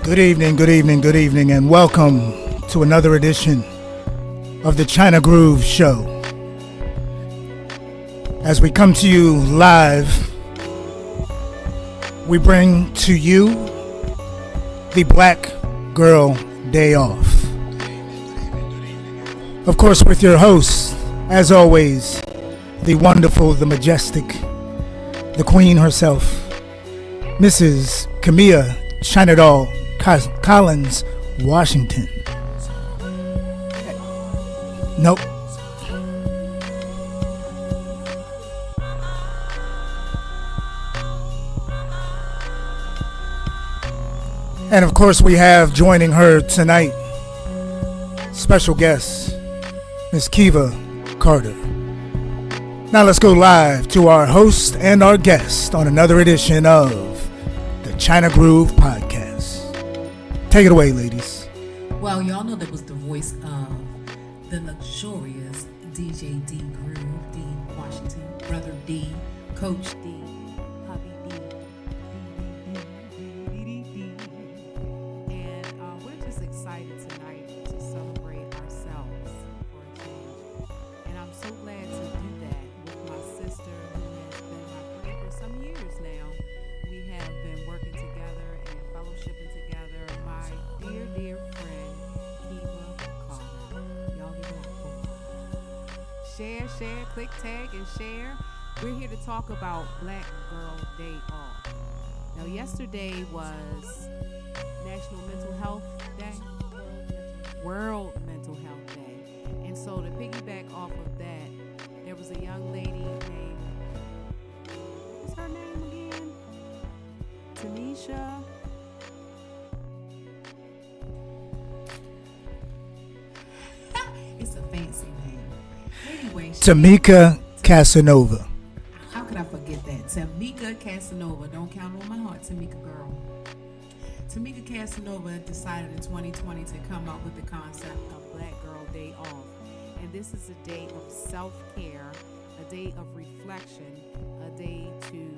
Good evening, good evening, good evening, and welcome to another edition of the China Groove Show. As we come to you live, we bring to you the Black Girl Day Off. Of course, with your host, as always, the wonderful, the majestic, the queen herself, Mrs. Camilla China Doll Collins, Washington. Nope. And of course, we have joining her tonight, special guest, Miss Kiva Carter. Now let's go live to our host and our guest on another edition of the China Groove Podcast. Take it away, ladies. Well, y'all know that was the voice of the luxurious DJ D Groove, D Washington, Brother D, Coach D, Hubby D, and we're just excited tonight to celebrate ourselves for a change. And I'm so glad to do that with my sister, who has been my friend for some years now. We have been working together and fellowshipping together. My dear friend, Kiva Carter. Y'all give it up for her. Share, click, tag, and share. We're here to talk about Black Girl Day Off. Now, yesterday was National Mental Health Day, World Mental Health Day. And so to piggyback off of that, there was a young lady named, what's her name again? Tanisha. It's a fancy name. Anyway, Tamika Casanova. How could I forget that? Tamika Casanova. Don't count on my heart, Tamika girl. Tamika Casanova decided in 2020 to come up with the concept of Black Girl Day Off. And this is a day of self-care, a day of reflection, a day to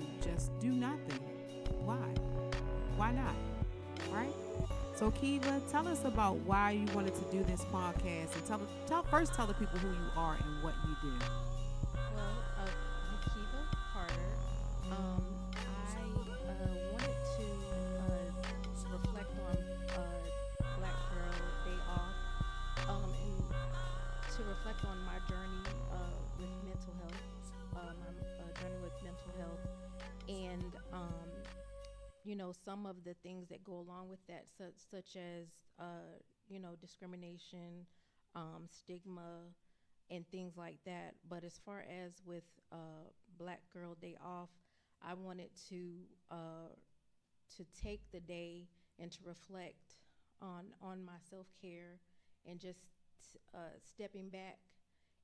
why not? Right? So Kiva, tell us about why you wanted to do this podcast, and tell the people who you are and what you do. Well, I'm Kiva Carter. I wanted to reflect on Black Girl Day Off, and to reflect on my journey with mental health, my journey with mental health, and some of the things that go along with that, such as discrimination, stigma, and things like that. But as far as with Black Girl Day Off, I wanted to take the day and to reflect on my self care, and just stepping back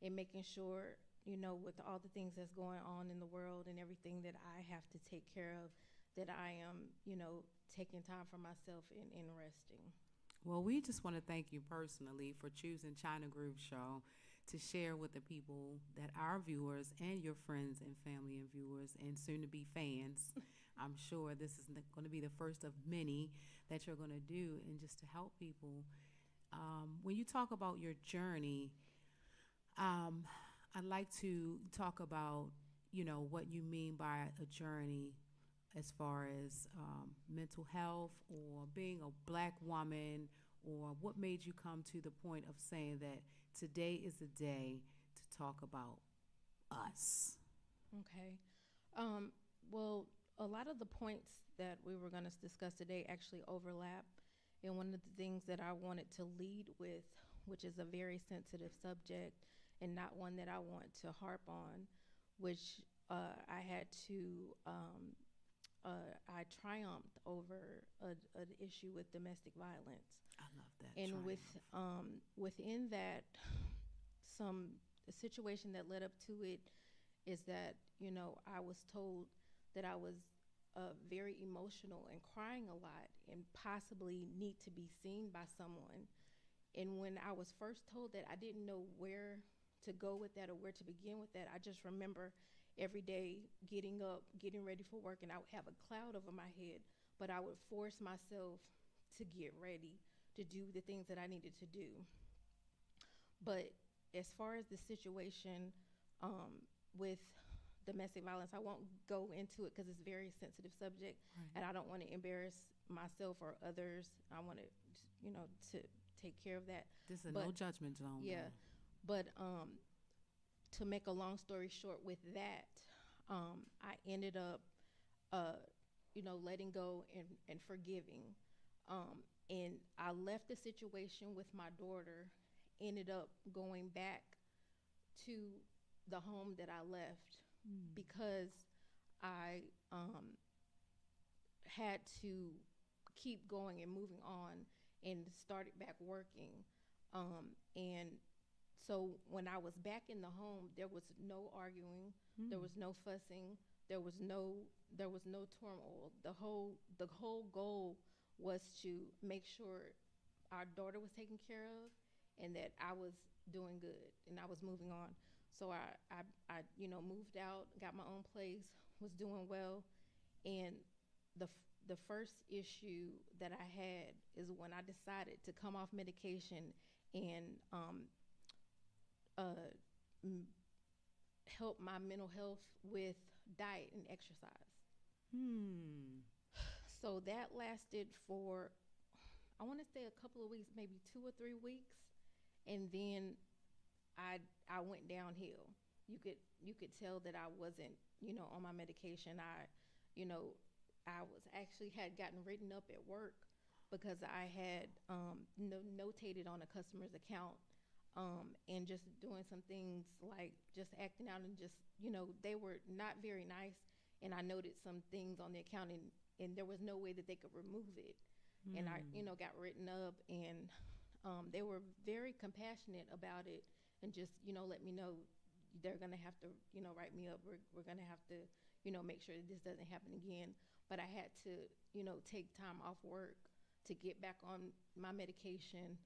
and making sure, with all the things that's going on in the world and everything that I have to take care of, that I am, taking time for myself and resting. Well, we just want to thank you personally for choosing China Groove Show to share with the people that our viewers and your friends and family and viewers and soon to be fans. I'm sure this is going to be the first of many that you're going to do, and just to help people. When you talk about your journey, um, I'd like to talk about, what you mean by a journey as far as mental health or being a black woman, or what made you come to the point of saying that today is the day to talk about us. Okay. Um, well, a lot of the points that we were going to discuss today actually overlap. And one of the things that I wanted to lead with, which is a very sensitive subject and not one that I want to harp on, which I had to, I triumphed over an issue with domestic violence. I love that. And Triumph. within that, some a situation that led up to it is that I was told that I was very emotional and crying a lot and possibly need to be seen by someone. And when I was first told that, I didn't know where to go with that or where to begin with that. I just remember every day getting up, getting ready for work, and I would have a cloud over my head, but I would force myself to get ready to do the things that I needed to do. But as far as the situation with domestic violence, I won't go into it because it's a very sensitive subject, Right. and I don't want to embarrass myself or others. I want to, to take care of that. This is a But no judgment zone. yeah, Though. but to make a long story short, with that, I ended up, uh, letting go and forgiving. And I left the situation with my daughter, ended up going back to the home that I left Mm. because I had to keep going and moving on and started back working. And so when I was back in the home, there was no arguing, there Mm. was no fussing, there was no turmoil. The whole goal was to make sure our daughter was taken care of and that I was doing good and I was moving on. So I moved out, got my own place, was doing well, and the first issue that I had is when I decided to come off medication and uh, m- help my mental health with diet and exercise. Hmm. So that lasted for, I want to say, a couple of weeks, maybe 2 or 3 weeks, and then I I went downhill. You could tell that I wasn't, on my medication. You know, I was actually had gotten written up at work because I had notated on a customer's account, and just doing some things like just acting out and just, they were not very nice. And I noted some things on the account, and there was no way that they could remove it. And I, Hmm. got written up, and they were very compassionate about it, and just, let me know they're gonna have to, write me up. We're gonna have to, make sure that this doesn't happen again. But I had to, take time off work to get back on my medication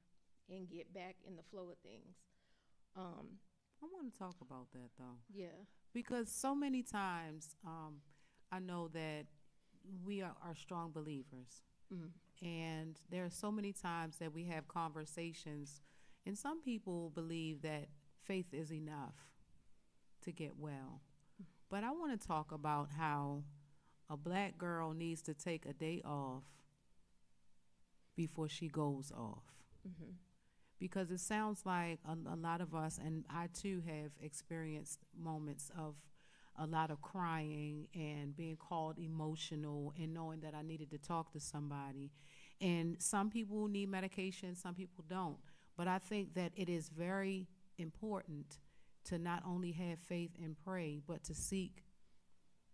and get back in the flow of things. Um, I want to talk about that though, yeah. because so many times I know that we are strong believers. Mhm. And there are so many times that we have conversations, and some people believe that faith is enough to get well. But I want to talk about how a black girl needs to take a day off before she goes off. Mhm. Because it sounds like a lot of us, and I too have experienced moments of a lot of crying and being called emotional and knowing that I needed to talk to somebody. And some people need medication, some people don't. But I think that it is very important to not only have faith and pray, but to seek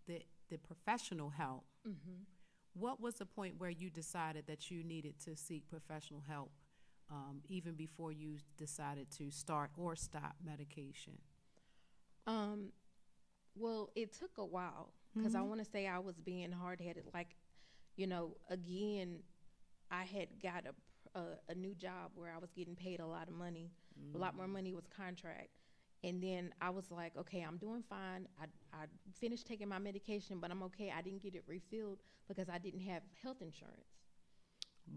the professional help. Mhm. What was the point where you decided that you needed to seek professional help, even before you decided to start or stop medication? Um, well, it took a while because I Mhm. want to say I was being hard headed. Like, again, I had got a new job where I was getting paid a lot of money. A lot more money was contract. And then I was like, okay, I'm doing fine. I finished taking my medication, but I'm okay. I didn't get it refilled because I didn't have health insurance.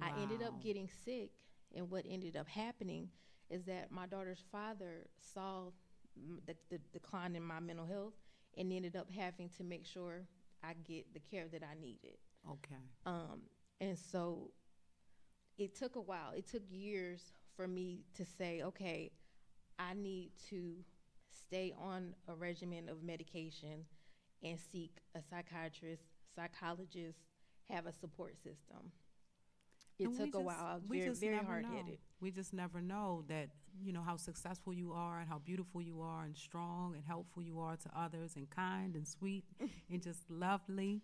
I ended up Wow. getting sick, and what ended up happening is that my daughter's father saw the decline in my mental health and ended up having to make sure I get the care that I needed. Okay. Um, and so it took a while. It took years for me to say, okay, I need to stay on a regimen of medication and seek a psychiatrist, psychologist, have a support system. It And took a while. I was very, very never hard know. headed. We just never know that, how successful you are and how beautiful you are and strong and helpful you are to others and kind and sweet and just lovely.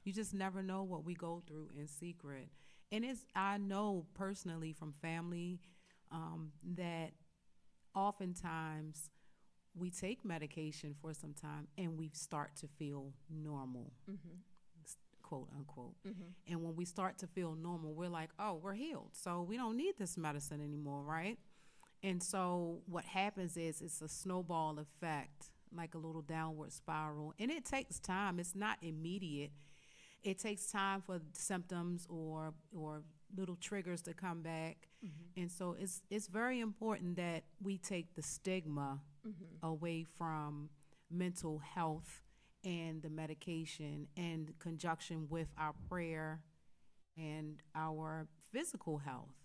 You just never know what we go through in secret. And I know personally from family, that oftentimes we take medication for some time and we start to feel normal, Mm-hmm. quote unquote. Mm-hmm. And when we start to feel normal, we're like, oh, we're healed. So we don't need this medicine anymore, right? And so what happens is it's a snowball effect, like a little downward spiral. And it takes time. It's not immediate. It takes time for symptoms or little triggers to come back. Mm-hmm. And so it's very important that we take the stigma Mm-hmm. away from mental health and the medication in conjunction with our prayer and our physical health,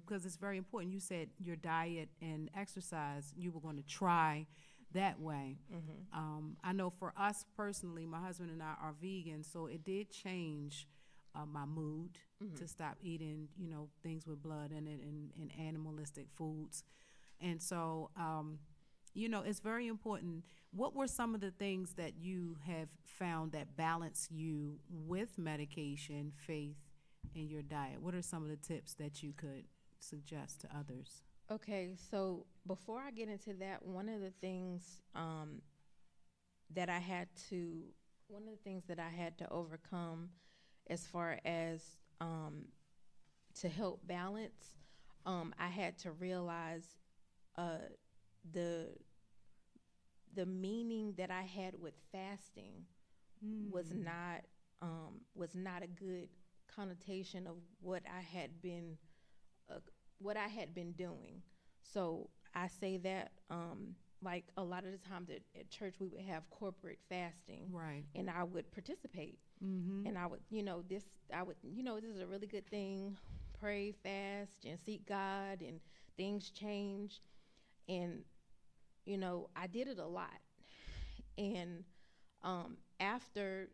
because it's very important. You said your diet and exercise, you were going to try that way. Mm-hmm. I know for us personally, my husband and I are vegan, so it did change my mood Mm-hmm. to stop eating, things with blood in it and animalistic foods. And so, it's very important. What were some of the things that you have found that balance you with medication, faith, and your diet? What are some of the tips that you could suggest to others? Okay, so before I get into that, that I had to, one of the things that I had to overcome as far as to help balance, I had to realize uh, the the meaning that I had with fasting was Mm. not a good connotation of uh, what I had been doing. So I say that like a lot of the times at church we would have corporate fasting, Right. and I would participate, Mm-hmm. and this is a really good thing. Pray, fast, and seek God, and things change, and I did it a lot, and after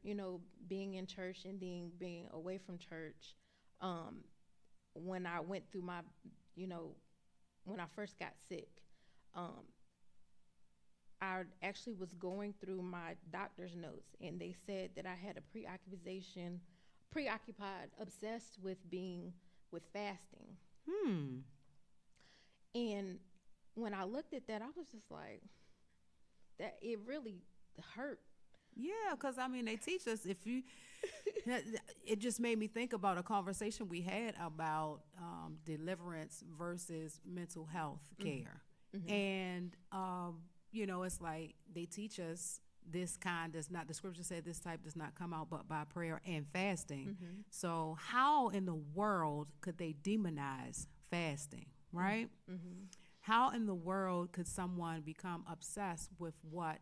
being in church and then being away from church, um, when I went through my you know when I first got sick, um, I actually was going through my doctor's notes, and they said that I had a preoccupied, obsessed with fasting. Hmm. And when I looked at that, I was just like, that it really hurt. Yeah, because I mean, they teach us if you. It just made me think about a conversation we had about deliverance versus mental health Mm-hmm. care, Mm-hmm. and it's like they teach us this kind does not, the scripture said this type does not come out but by prayer and fasting. Mm-hmm. So how in the world could they demonize fasting, right? Mm-hmm. How in the world could someone become obsessed with what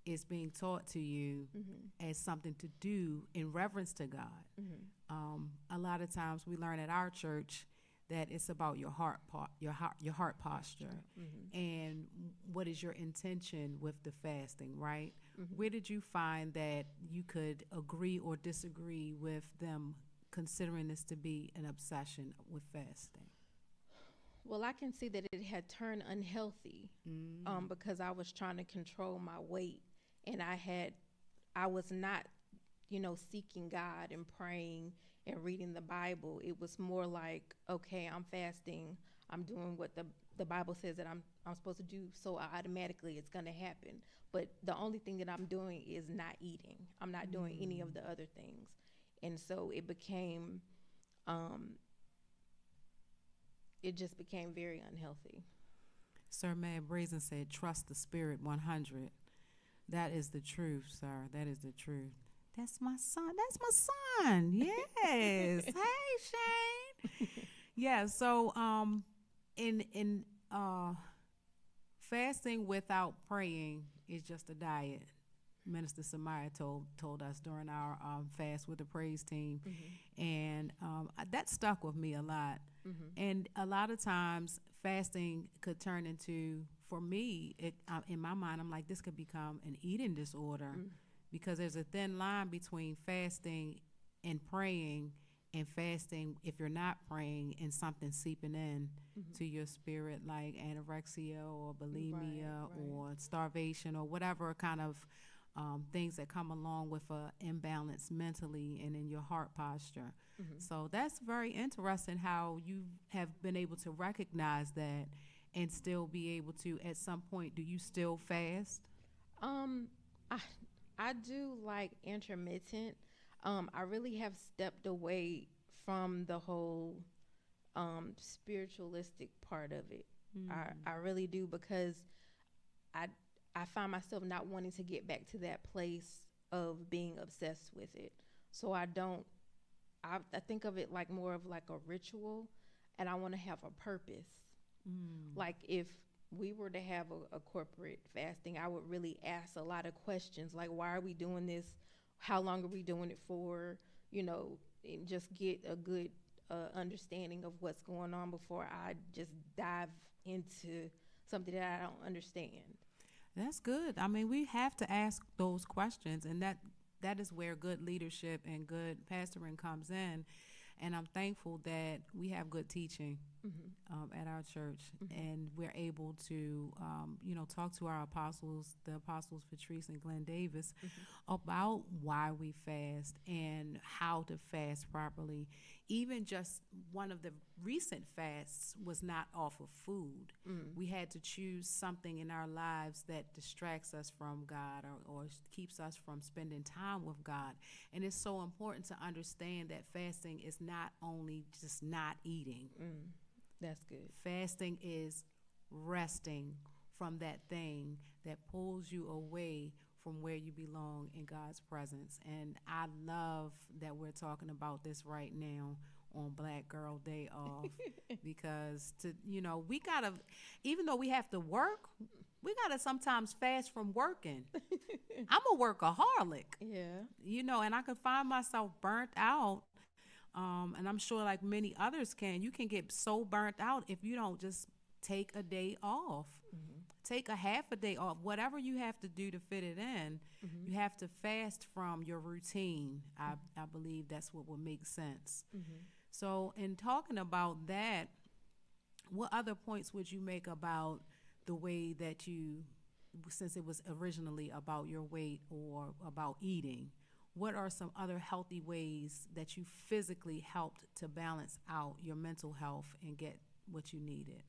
is being taught to you Mm-hmm. as something to do in reverence to God? Mm-hmm. A lot of times we learn at our church that it's about your your heart posture, Mm-hmm. and what is your intention with the fasting, right? Mm-hmm. Where did you find that you could agree or disagree with them considering this to be an obsession with fasting? Well, I can see that it had turned unhealthy, because I was trying to control my weight, and I was not, seeking God and praying and reading the Bible. It was more like, okay, I'm fasting. I'm doing what the Bible says that I'm supposed to do, so automatically it's going to happen. But the only thing that I'm doing is not eating. I'm not doing any of the other things. And so it just became very unhealthy. Sir Mad Brazen said, trust the spirit 100. That is the truth, sir. That is the truth. That's my son. That's my son. Yes. Hey, Shane. Yeah. So, in fasting without praying is just a diet. Minister Samaya told us during our fast with the praise team, and that stuck with me a lot. And a lot of times, fasting could turn into, for me, in my mind, I'm like, this could become an eating disorder, because there's a thin line between fasting and praying, and fasting if you're not praying and something seeping in to your spirit, like anorexia or bulimia Right. or starvation or whatever kind of things that come along with a imbalance mentally and in your heart posture. So that's very interesting how you have been able to recognize that and still be able to, at some point, do you still fast? Um, I I do like intermittent. I really have stepped away from the whole spiritualistic part of it. I really do, because I I find myself not wanting to get back to that place of being obsessed with it. So I don't. I think of it like more of like a ritual, and I want to have a purpose. Like if we were to have a corporate fasting, I would really ask a lot of questions, like why are we doing this? How long are we doing it for? And just get a good understanding of what's going on before I just dive into something that I don't understand. That's good. I mean, we have to ask those questions, and that is where good leadership and good pastoring comes in. And I'm thankful that we have good teaching at our church, and we're able to, talk to our apostles, the apostles Patrice and Glenn Davis, about why we fast and how to fast properly. Even just one of the recent fasts was not off of food. We had to choose something in our lives that distracts us from God, or keeps us from spending time with God. And it's so important to understand that fasting is not only just not eating. That's good. Fasting is resting from that thing that pulls you away from where you belong in God's presence. And I love that we're talking about this right now on Black Girl Day Off, because we gotta, even though we have to work, we gotta sometimes fast from working. I'm a workaholic, Yeah. and I can find myself burnt out. And I'm sure, like many others you can get so burnt out if you don't just take a day off. Take a half a day off, whatever you have to do to fit it in. You have to fast from your routine. I believe that's what would make sense. So in talking about that, what other points would you make about the way that you, since it was originally about your weight or about eating, what are some other healthy ways that you physically helped to balance out your mental health and get what you needed?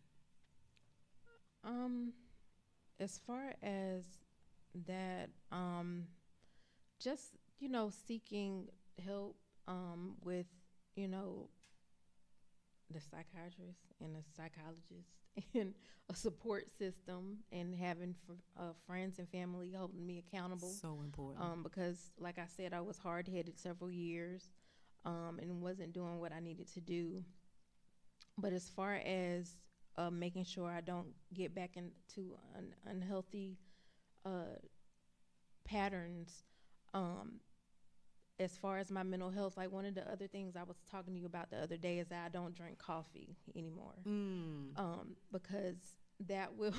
As far as that, just seeking help with you know the psychiatrist and a psychologist and a support system and having friends and family holding me accountable. So important. Because, like I said, I was hard headed several years and wasn't doing what I needed to do. But as far as making sure I don't get back into unhealthy uh, patterns, as far as my mental health, like one of the other things I was talking to you about the other day is that I don't drink coffee anymore, because that will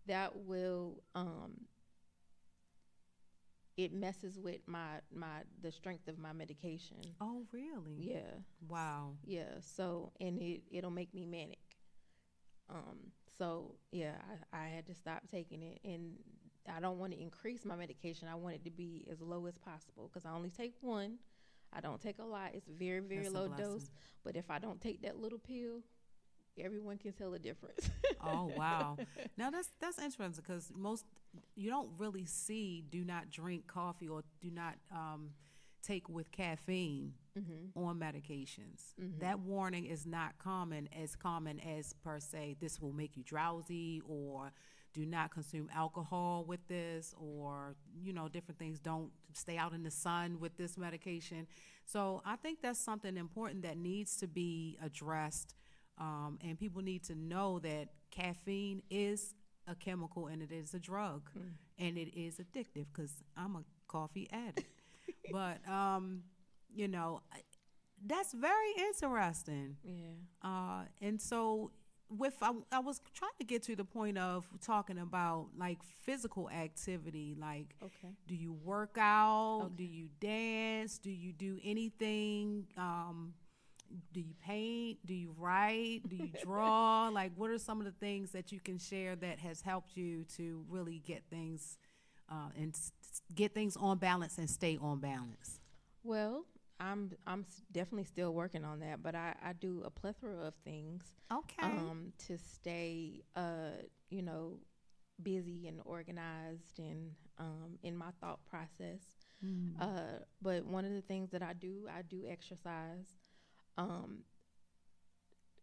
that will it messes with the strength of my medication. Oh, really? Yeah. Wow. Yeah. So, and it'll make me manic. So yeah, I had to stop taking it, and I don't want to increase my medication. I want it to be as low as possible because I only take one. I don't take a lot. It's very, very That's a low blessing. dose. But if I don't take that little pill, everyone can tell the difference. Oh, wow. Now that's interesting because you don't really see do not drink coffee or do not take with caffeine on medications. That warning is not common as per se this will make you drowsy, or do not consume alcohol with this, or different things. Don't stay out in the sun with this medication. So I think that's something important that needs to be addressed, and people need to know that caffeine is a chemical and it is a drug, and it is addictive because I'm a coffee addict. But that's very interesting. Yeah. And so I was trying to get to the point of talking about like physical activity. Like, Okay. do you work out? Okay. Do you dance? Do you do anything? Do you paint? Do you write? Do you draw? Like, what are some of the things that you can share that has helped you to really get things get things on balance and stay on balance? Well, I'm definitely still working on that, but I do a plethora of things Okay. to stay busy and organized and in my thought process. But one of the things that I do exercise.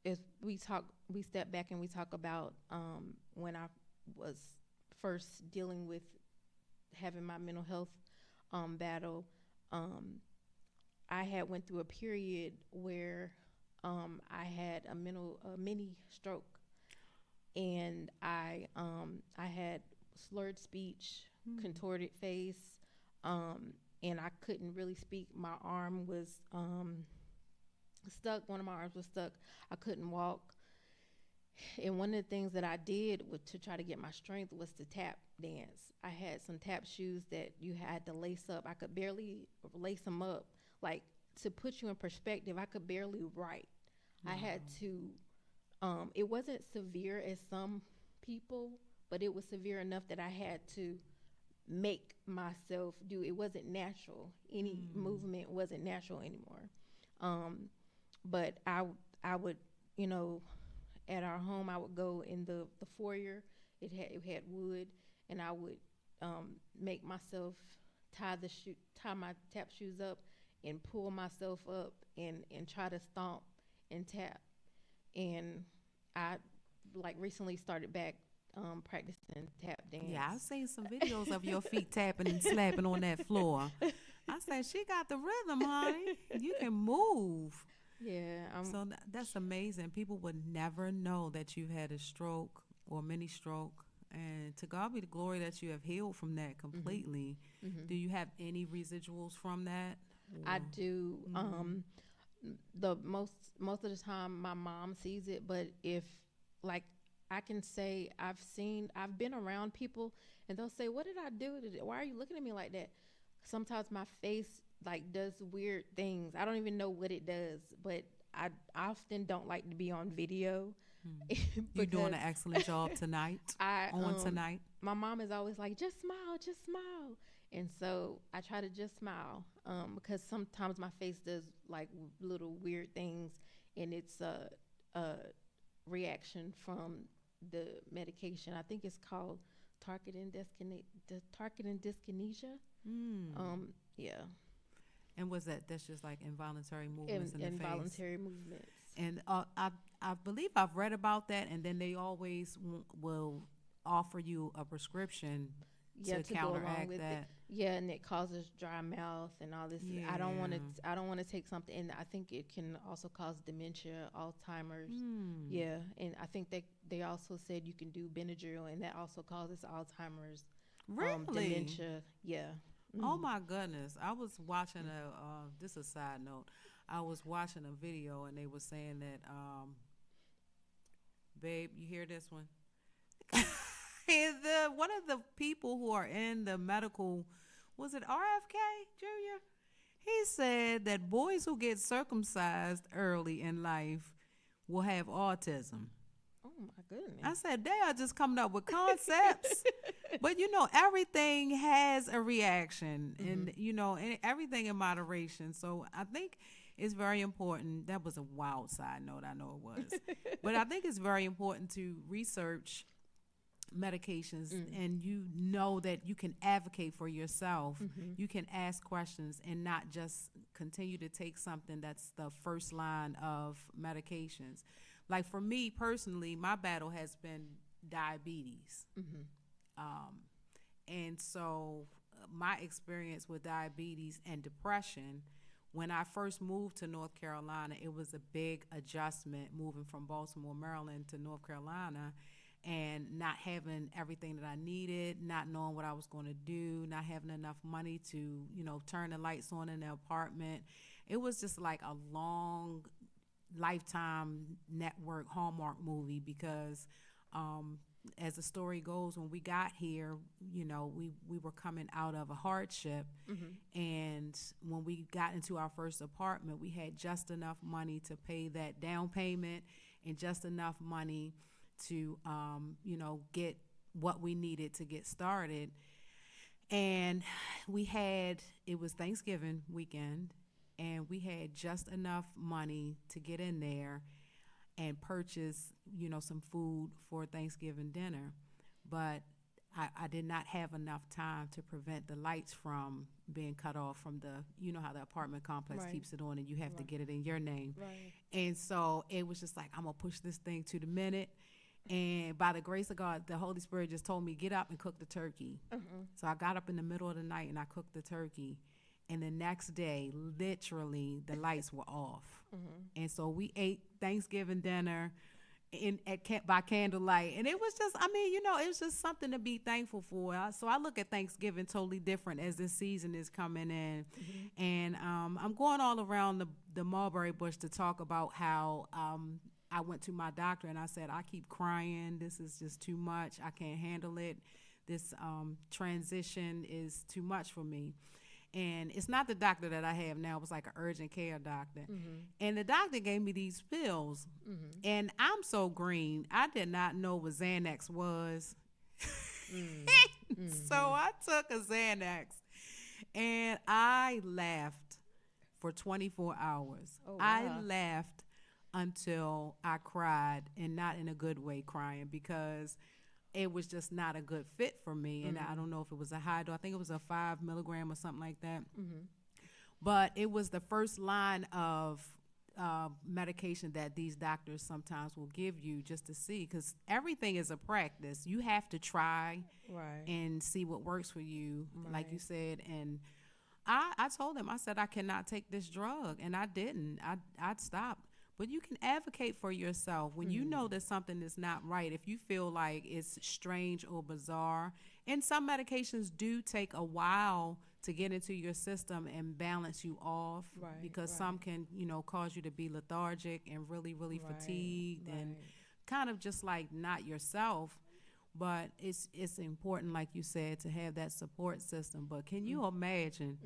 If we step back and we talk about when I was first dealing with having my mental health battle. I had went through a period where I had a mini stroke, and I had slurred speech, contorted face, and I couldn't really speak. My arm was stuck. One of my arms was stuck. I couldn't walk. And one of the things that I did to try to get my strength was to tap dance. I had some tap shoes that you had to lace up. I could barely lace them up. Like, to put you in perspective, I could barely write. Wow. I had to, it wasn't severe as some people, but it was severe enough that I had to make myself do. It wasn't natural. Any movement wasn't natural anymore. But I would, at our home, I would go in the foyer. It had wood, and I would make myself tie my tap shoes up and pull myself up and try to stomp and tap. And I recently started back practicing tap dance. Yeah, I've seen some videos of your feet tapping and slapping on that floor. I said, she got the rhythm, honey. You can move. Yeah. So that's amazing. People would never know that you had a stroke or mini stroke. And to God be the glory that you have healed from that completely. Do you have any residuals from that? I do. The most of the time my mom sees it, but if I can say I've been around people and they'll say, "What did I do? Why are you looking at me like that?" Sometimes my face does weird things. I don't even know what it does, but I often don't like to be on video. You're doing an excellent job tonight. Tonight. My mom is always like, "Just smile, just smile." And so I try to just smile because sometimes my face does little weird things, and it's a reaction from the medication. I think it's called targeted dyskinesia. Yeah. And was that's just like involuntary movements in the face? Involuntary movements. And I believe I've read about that, and then they always will offer you a prescription to to go along counteract with that. it. Yeah, and it causes dry mouth and all this. I don't want to. Yeah. I don't want to take something. And I think it can also cause dementia, Alzheimer's. Hmm. Yeah, and I think they also said you can do Benadryl, and that also causes Alzheimer's, Really? dementia. Yeah. Oh my goodness! I was watching this is a side note. I was watching a video and they were saying that, babe, you hear this one? One of the people who are in the medical, was it RFK Jr.? He said that boys who get circumcised early in life will have autism. Oh my goodness. I said, they are just coming up with concepts. But, everything has a reaction and, and everything in moderation. So I think it's very important. That was a wild side note. I know it was. But I think it's very important to research medications and that you can advocate for yourself. You can ask questions and not just continue to take something that's the first line of medications. Like for me personally, my battle has been diabetes. And so my experience with diabetes and depression, when I first moved to North Carolina, it was a big adjustment moving from Baltimore, Maryland to North Carolina and not having everything that I needed, not knowing what I was going to do, not having enough money to, turn the lights on in the apartment. It was just like a long Lifetime network Hallmark movie because as the story goes, when we got here, we were coming out of a hardship. And when we got into our first apartment, we had just enough money to pay that down payment and just enough money to, get what we needed to get started. And it was Thanksgiving weekend, and we had just enough money to get in there and purchase, some food for Thanksgiving dinner. But I did not have enough time to prevent the lights from being cut off from how the apartment complex keeps it on and you have to get it in your name. Right. And so it was just like, I'm going to push this thing to the minute. And by the grace of God, the Holy Spirit just told me, get up and cook the turkey. So I got up in the middle of the night and I cooked the turkey. And the next day, literally, the lights were off. And so we ate Thanksgiving dinner by candlelight. And it was just, it was just something to be thankful for. So I look at Thanksgiving totally different as this season is coming in. And I'm going all around the mulberry bush to talk about how I went to my doctor and I said, I keep crying. This is just too much. I can't handle it. This transition is too much for me. And it's not the doctor that I have now. It was like an urgent care doctor. And the doctor gave me these pills. And I'm so green. I did not know what Xanax was. So I took a Xanax. And I laughed for 24 hours. Oh, wow. I laughed until I cried, and not in a good way crying, because it was just not a good fit for me. And I don't know if it was a high dose. I think it was a 5 milligram or something like that. But it was the first line of medication that these doctors sometimes will give you just to see, because everything is a practice. You have to try and see what works for you, like you said. And I told him, I said, I cannot take this drug. And I didn't. I stopped. But you can advocate for yourself when you know that something is not right. If you feel like it's strange or bizarre, and some medications do take a while to get into your system and balance you off, because some can, cause you to be lethargic and really, really fatigued and kind of just like not yourself. But it's important, like you said, to have that support system. But can you imagine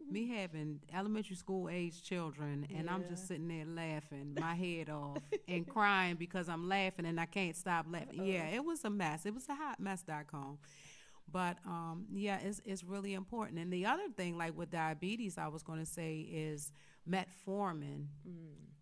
me having elementary school age children and I'm just sitting there laughing my head off and crying because I'm laughing and I can't stop laughing? Yeah, it was a mess. It was a hot mess.com. But it's really important. And the other thing, like with diabetes, I was going to say is metformin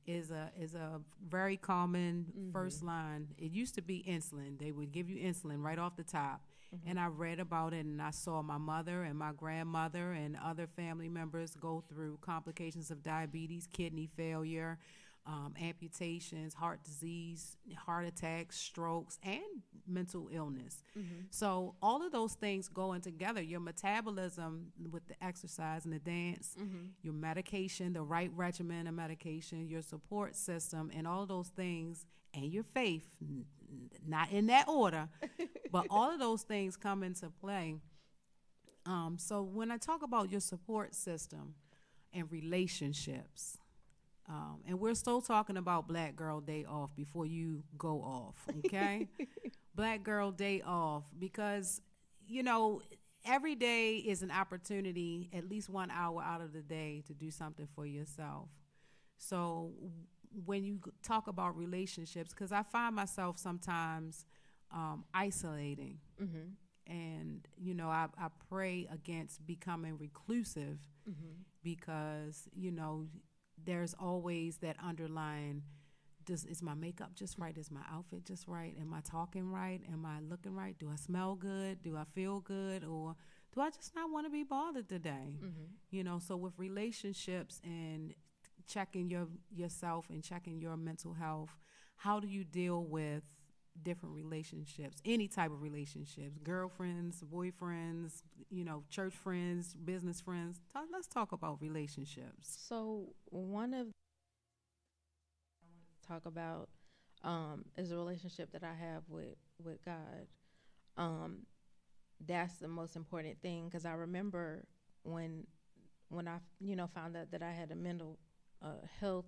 is a very common first line. It used to be insulin. They would give you insulin right off the top, And I read about it, and I saw my mother and my grandmother and other family members go through complications of diabetes, kidney failure, amputations, heart disease, heart attacks, strokes, and mental illness. So all of those things going together, your metabolism with the exercise and the dance, your medication, the right regimen of medication, your support system, and all those things, and your faith, not in that order, but all of those things come into play. So when I talk about your support system and relationships, and we're still talking about Black Girl Day Off before you go off, okay? Black Girl Day Off, because, every day is an opportunity, at least 1 hour out of the day, to do something for yourself. So when you talk about relationships, because I find myself sometimes isolating, and, I pray against becoming reclusive because, there's always that underlying, is my makeup just right? Is my outfit just right? Am I talking right? Am I looking right? Do I smell good? Do I feel good? Or do I just not want to be bothered today? So with relationships and checking yourself and checking your mental health, how do you deal with different relationships, any type of relationships, girlfriends, boyfriends, church friends, business friends? Let's talk about relationships. So one of I want to talk about is a relationship that I have with God. That's the most important thing, because I remember when I found out that I had a mental health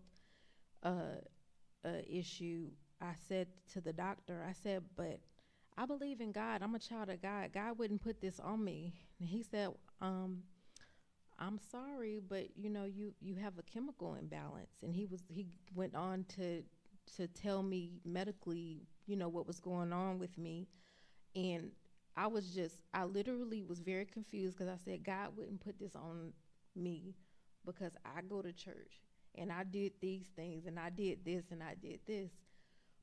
issue. I said to the doctor, I said, but I believe in God. I'm a child of God. God wouldn't put this on me. And he said, I'm sorry, but you have a chemical imbalance. And he went on to tell me medically, what was going on with me. And I literally was very confused, because I said, God wouldn't put this on me because I go to church and I did these things and I did this and I did this.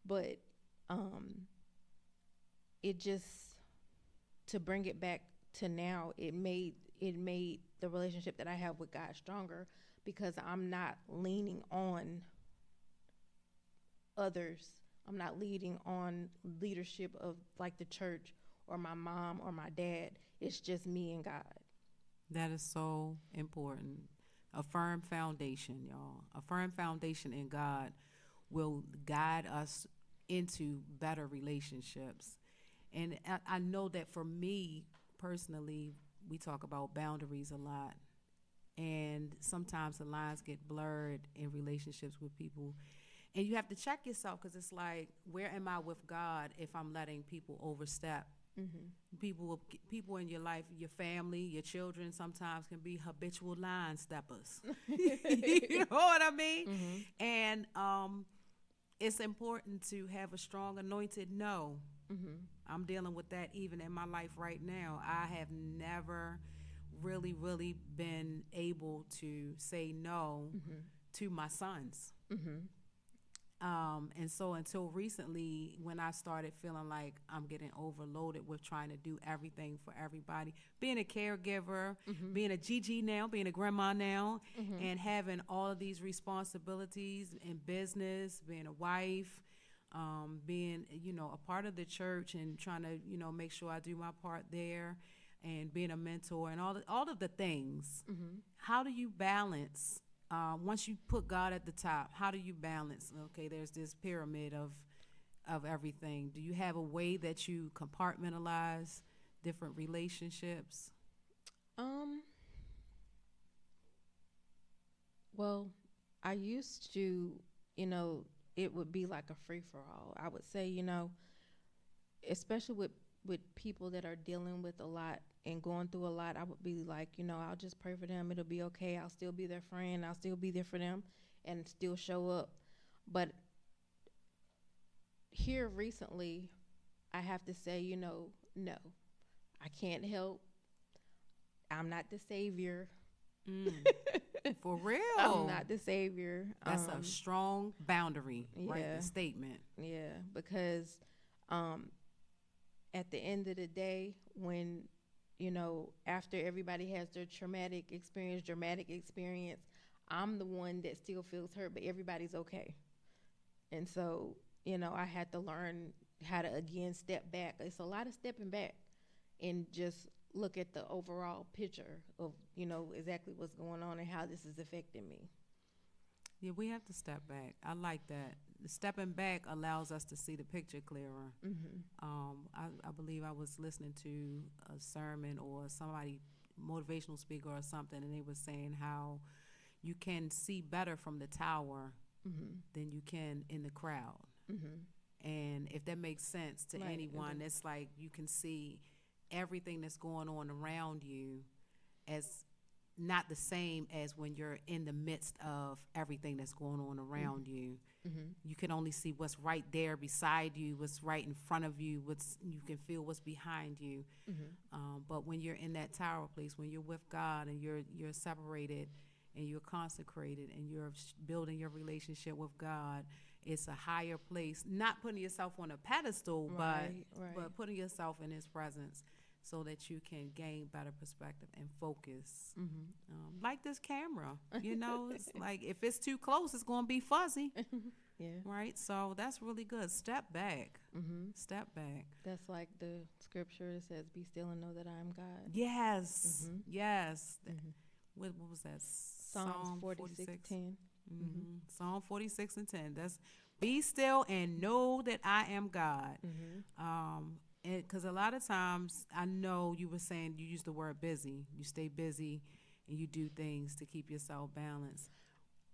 But it just, to bring it back to now, it made the relationship that I have with God stronger, because I'm not leaning on others. I'm not leaning on leadership of like the church or my mom or my dad. It's just me and God. That is so important. A firm foundation, y'all. A firm foundation in God will guide us into better relationships. And I know that for me personally, we talk about boundaries a lot. And sometimes the lines get blurred in relationships with people. And you have to check yourself, because it's like, where am I with God if I'm letting people overstep? People in your life, your family, your children, sometimes can be habitual line steppers. You know what I mean? And it's important to have a strong anointed no. I'm dealing with that even in my life right now. I have never really been able to say no to my sons. And so until recently, when I started feeling like I'm getting overloaded with trying to do everything for everybody, being a caregiver, being a GG now, being a grandma now, and having all of these responsibilities in business, being a wife, being, a part of the church, and trying to, make sure I do my part there, and being a mentor, and all of the things. How do you balance? Once you put God at the top, how do you balance? Okay, there's this pyramid of everything. Do you have a way that you compartmentalize different relationships? Well, I used to, it would be like a free-for-all. I would say, especially with people that are dealing with a lot and going through a lot, I would be like, I'll just pray for them. It'll be okay. I'll still be their friend. I'll still be there for them and still show up. But here recently, I have to say, no, I can't help. I'm not the savior. For real? I'm not the savior. That's a strong boundary, right? Yeah. The statement. Yeah, because at the end of the day, when, after everybody has their dramatic experience, I'm the one that still feels hurt, but everybody's okay. And so, I had to learn how to again step back. It's a lot of stepping back and just look at the overall picture of, exactly what's going on and how this is affecting me. Yeah, we have to step back. I like that. Stepping back allows us to see the picture clearer. I believe I was listening to a sermon or somebody, motivational speaker or something, and they were saying how you can see better from the tower than you can in the crowd. And if that makes sense to Right, anyone, mhm. it's like you can see everything that's going on around you as not the same as when you're in the midst of everything that's going on around you. You can only see what's right there beside you, what's right in front of you, you can feel what's behind you. But when you're in that tower place, when you're with God and you're separated and you're consecrated and you're building your relationship with God, it's a higher place. Not putting yourself on a pedestal, Right. but putting yourself in His presence so that you can gain better perspective and focus. Like this camera, it's like if it's too close, it's going to be fuzzy, Yeah. right? So that's really good. Step back. Step back. That's like the scripture that says, "Be still and know that I am God." Yes. Yes. What was that? Psalms 46:10. Psalm 46 and 10. That's be still and know that I am God. Because a lot of times, I know you were saying you use the word busy. You stay busy and you do things to keep yourself balanced.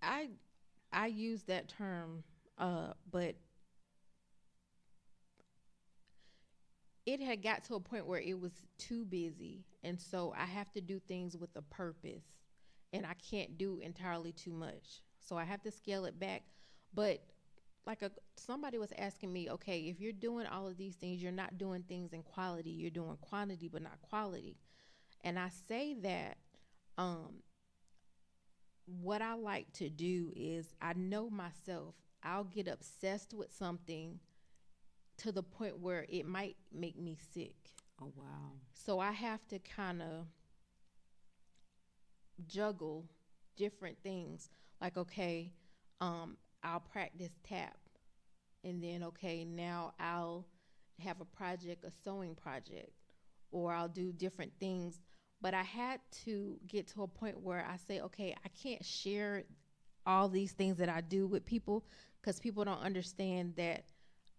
I use that term, but it had got to a point where it was too busy, and so I have to do things with a purpose, and I can't do entirely too much. So I have to scale it back. But like somebody was asking me, okay, if you're doing all of these things, you're not doing things in quality, you're doing quantity but not quality. And I say that what I like to do is, I know myself, I'll get obsessed with something to the point where it might make me sick. Oh, wow. So I have to kind of juggle different things. Like, okay, I'll practice tap. And then, okay, now I'll have a project, a sewing project, or I'll do different things. But I had to get to a point where I say, okay, I can't share all these things that I do with people, because people don't understand that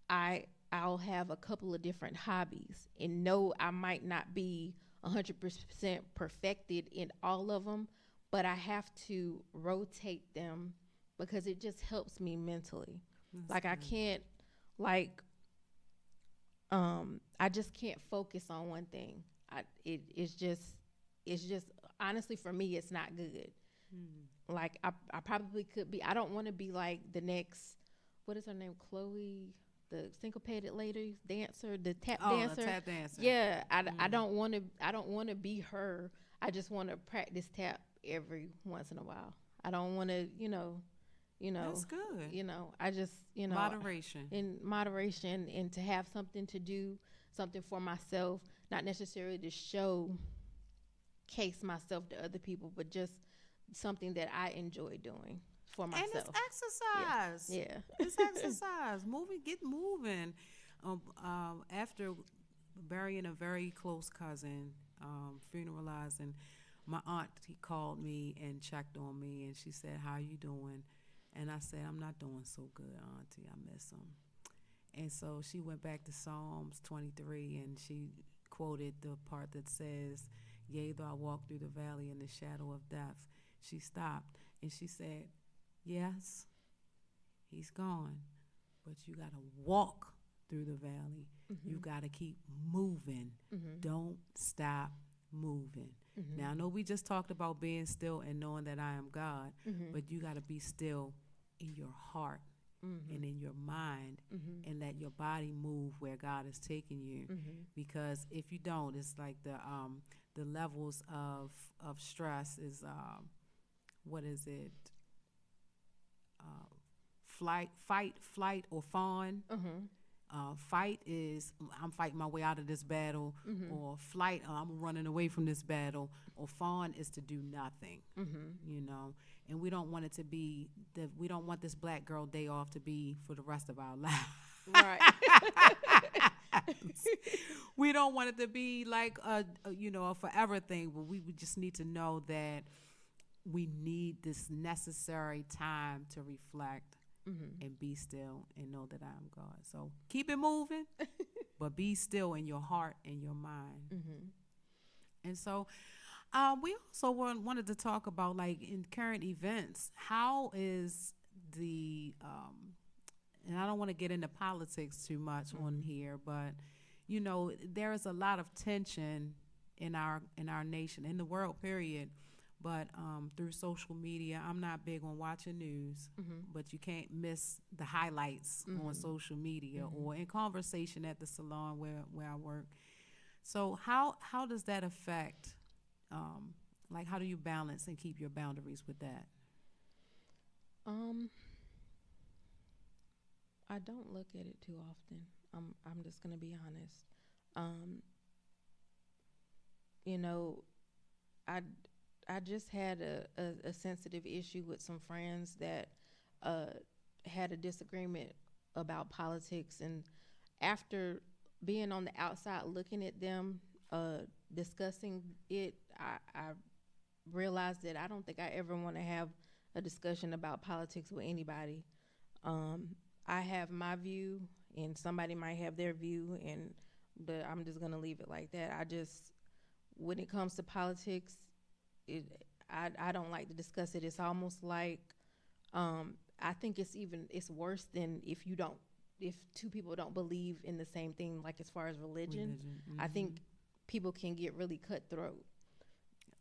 I'll have a couple of different hobbies, and no, I might not be 100% perfected in all of them, but I have to rotate them because it just helps me mentally. That's Like, I good. can't, I just can't focus on one thing. It's just honestly, for me, it's not good. Like, I probably could be. I don't want to be like the next, what is her name, Chloe, the syncopated lady dancer, the tap dancer. The tap dancer. Yeah, I don't want to be her. I just want to practice tap every once in a while. I don't want to, That's good. I just, Moderation. in moderation, and to have something to do, something for myself, not necessarily to showcase myself to other people, but just something that I enjoy doing for myself. And it's exercise. Yeah. It's exercise. Get moving. After burying a very close cousin, funeralizing, my aunt, he called me and checked on me, and she said, "How you doing?" And I said, "I'm not doing so good, Auntie. I miss him." And so she went back to Psalms 23, and she quoted the part that says, "Yea, though I walk through the valley in the shadow of death." She stopped and she said, "Yes, he's gone, but you got to walk through the valley. You got to keep moving. Don't stop moving." Now, I know we just talked about being still and knowing that I am God, but you got to be still in your heart and in your mind, and let your body move where God is taking you. Because if you don't, it's like the levels of stress is, what is it? Fight, flight, or fawn. Fight is I'm fighting my way out of this battle, or flight, I'm running away from this battle, or fawn is to do nothing. You know, and we don't want it to be we don't want this Black Girl Day off to be for the rest of our lives. Right. We don't want it to be like a forever thing, but we just need to know that we need this necessary time to reflect and be still and know that I'm God. So keep it moving, but be still in your heart and your mind. And so we also wanted to talk about, like, in current events, how is the and I don't want to get into politics too much on here, but you know, there is a lot of tension in our nation, in the world, period. But through social media, I'm not big on watching news, but you can't miss the highlights on social media or in conversation at the salon where I work. So how does that affect, like, how do you balance and keep your boundaries with that? I don't look at it too often. I'm just gonna be honest. You know, I just had a sensitive issue with some friends that had a disagreement about politics, and after being on the outside looking at them discussing it, I realized that I don't think I ever want to have a discussion about politics with anybody. I have my view, and somebody might have their view, but I'm just gonna leave it like that. When it comes to politics, I don't like to discuss it. It's almost like I think it's worse than if two people don't believe in the same thing, like as far as religion. I think people can get really cutthroat.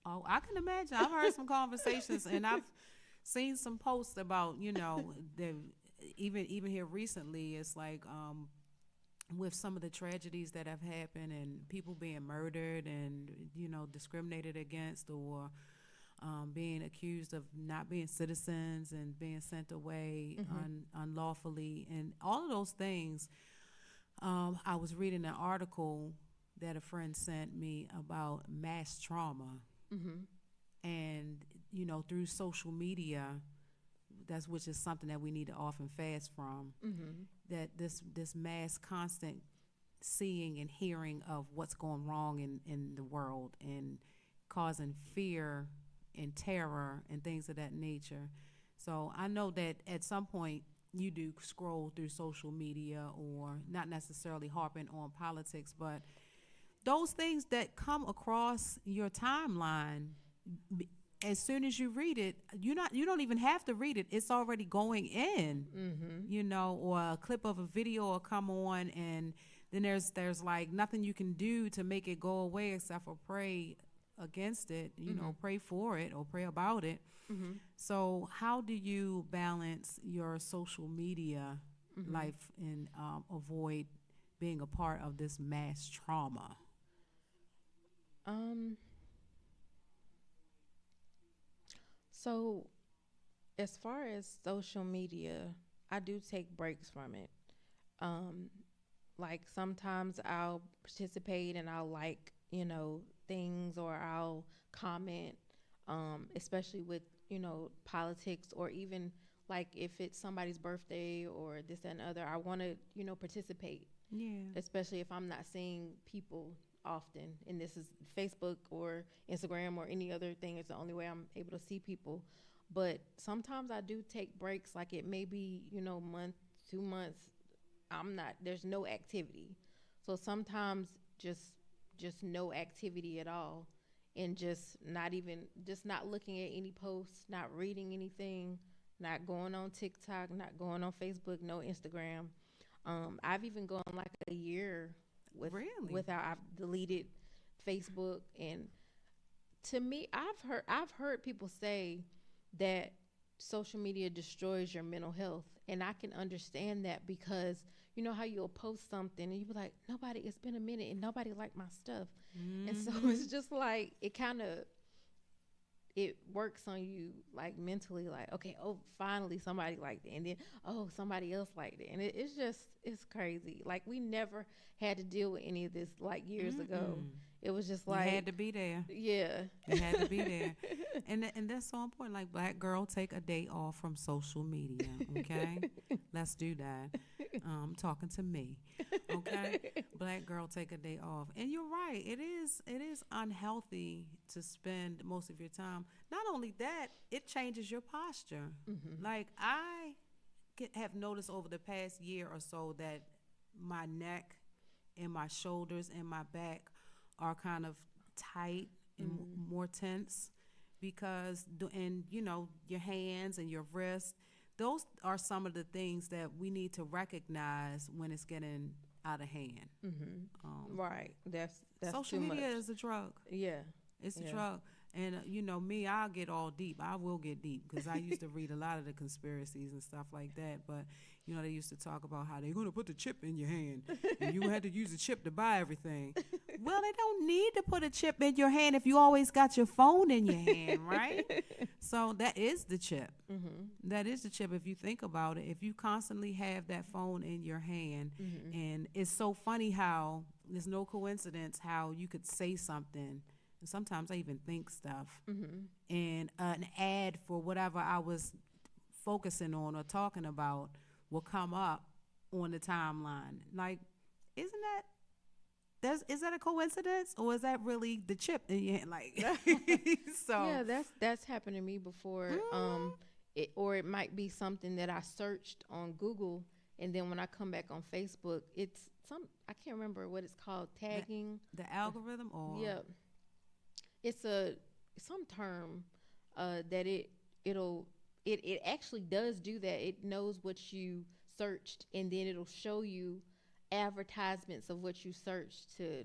Oh, I can imagine. I've heard some conversations, and I've seen some posts about, even here recently, it's like with some of the tragedies that have happened and people being murdered and, discriminated against, or being accused of not being citizens and being sent away unlawfully, and all of those things. I was reading an article that a friend sent me about mass trauma. And, through social media, which is something that we need to often fast from, that this mass constant seeing and hearing of what's going wrong in the world and causing fear and terror and things of that nature. So I know that at some point you do scroll through social media, or not necessarily harping on politics, but those things that come across your timeline, as soon as you read it, you don't even have to read it. It's already going in, or a clip of a video will come on, and then there's like nothing you can do to make it go away except for pray against it, pray for it or pray about it. So how do you balance your social media life and avoid being a part of this mass trauma? So as far as social media, I do take breaks from it. Like sometimes I'll participate and I'll like, things, or I'll comment, especially with, politics, or even like if it's somebody's birthday or this and other, I want to, participate. Yeah. Especially if I'm not seeing people often, and this is Facebook or Instagram or any other thing. It's the only way I'm able to see people. But sometimes I do take breaks, like it may be, month, 2 months, there's no activity. So sometimes just no activity at all, and just not looking at any posts, not reading anything, not going on TikTok, not going on Facebook, no Instagram. I've even gone like a year without. I've deleted Facebook, and to me, I've heard people say that social media destroys your mental health, and I can understand that, because you know how you'll post something and you be like, it's been a minute and nobody liked my stuff. And so it's just like, it kind of it works on you like mentally, like, okay, oh, finally somebody liked it, and then oh, somebody else liked it, and it's just, it's crazy. Like, we never had to deal with any of this like years ago. It was just You like, had to be there. yeah. You had to be there. And that's so important. Like, black girl, take a day off from social media, okay? Let's do that. Talking to me, okay? Black girl, take a day off. And you're right. It is unhealthy to spend most of your time. Not only that, it changes your posture. Like, I have noticed over the past year or so that my neck and my shoulders and my back are kind of tight and more tense because, and you know, your hands and your wrists, those are some of the things that we need to recognize when it's getting out of hand. Right. That's Social too media much. is a drug. Yeah. It's a Yeah. drug. And, you know, me, I'll get all deep. I will get deep because I used to read a lot of the conspiracies and stuff like that. But, you know, they used to talk about how they're going to put the chip in your hand and you had to use the chip to buy everything. Well, they don't need to put a chip in your hand if you always got your phone in your hand, right? So that is the chip. That is the chip if you think about it. If you constantly have that phone in your hand, and it's so funny how there's no coincidence how you could say something. And sometimes I even think stuff. And an ad for whatever I was focusing on or talking about will come up on the timeline. Like, is that a coincidence, or is that really the chip in your hand? Like, so Yeah, that's happened to me before. Or it might be something that I searched on Google, and then when I come back on Facebook, it's I can't remember what it's called, tagging. the algorithm, or Yeah, it's some term that it actually does do that. It knows what you searched, and then it'll show you advertisements of what you searched to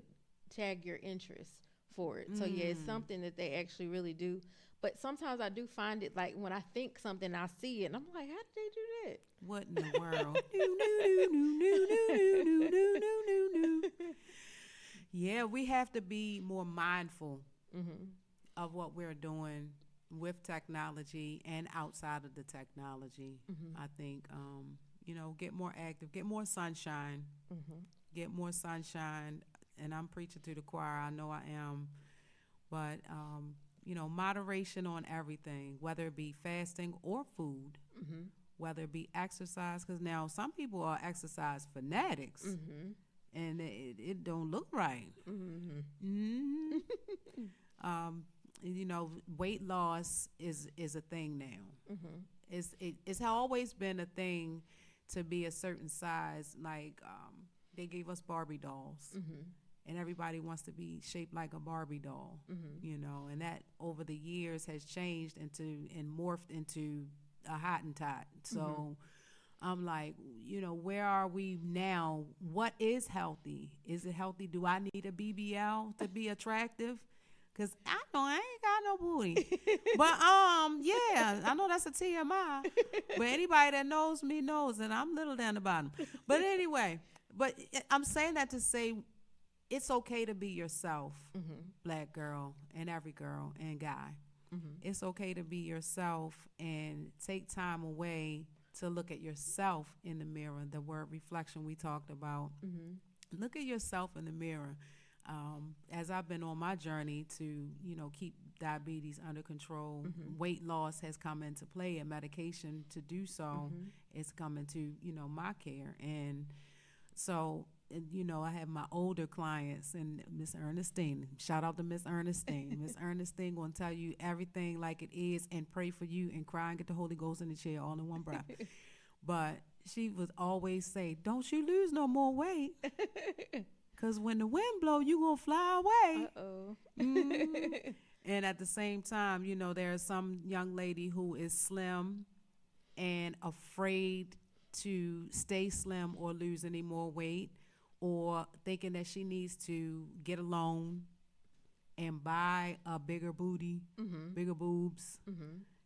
tag your interest for it. So yeah, it's something that they actually really do. But sometimes I do find it, like, when I think something, I see it, and I'm like, how did they do that? what in the world? No. Yeah, we have to be more mindful of what we're doing with technology and outside of the technology. I think, you know, get more active, get more sunshine, get more sunshine. And I'm preaching to the choir. I know I am. But, you know, moderation on everything, whether it be fasting or food, whether it be exercise, because now some people are exercise fanatics, and it don't look right. You know, weight loss is a thing now. It's always been a thing to be a certain size. Like, they gave us Barbie dolls. And everybody wants to be shaped like a Barbie doll, you know, and that over the years has changed and morphed into a Hottentot. So I'm like, you know, where are we now? What is healthy? Is it healthy? Do I need a BBL to be attractive? Because I know I ain't got no booty. But, yeah, I know that's a TMI. But anybody that knows me knows that I'm little down the bottom. But anyway, I'm saying that to say, it's okay to be yourself, black girl, and every girl and guy. It's okay to be yourself and take time away to look at yourself in the mirror. The word reflection we talked about. Look at yourself in the mirror. As I've been on my journey to, you know, keep diabetes under control, weight loss has come into play, and medication to do so is coming to, you know, my care. And so, you know, I have my older clients, and Miss Ernestine, shout out to Miss Ernestine. Miss Ernestine gonna tell you everything like it is and pray for you and cry and get the Holy Ghost in the chair all in one breath. But she would always say, don't you lose no more weight, because when the wind blow, you gonna fly away. And at the same time, you know, there's some young lady who is slim and afraid to stay slim or lose any more weight, or thinking that she needs to get a loan and buy a bigger booty, bigger boobs.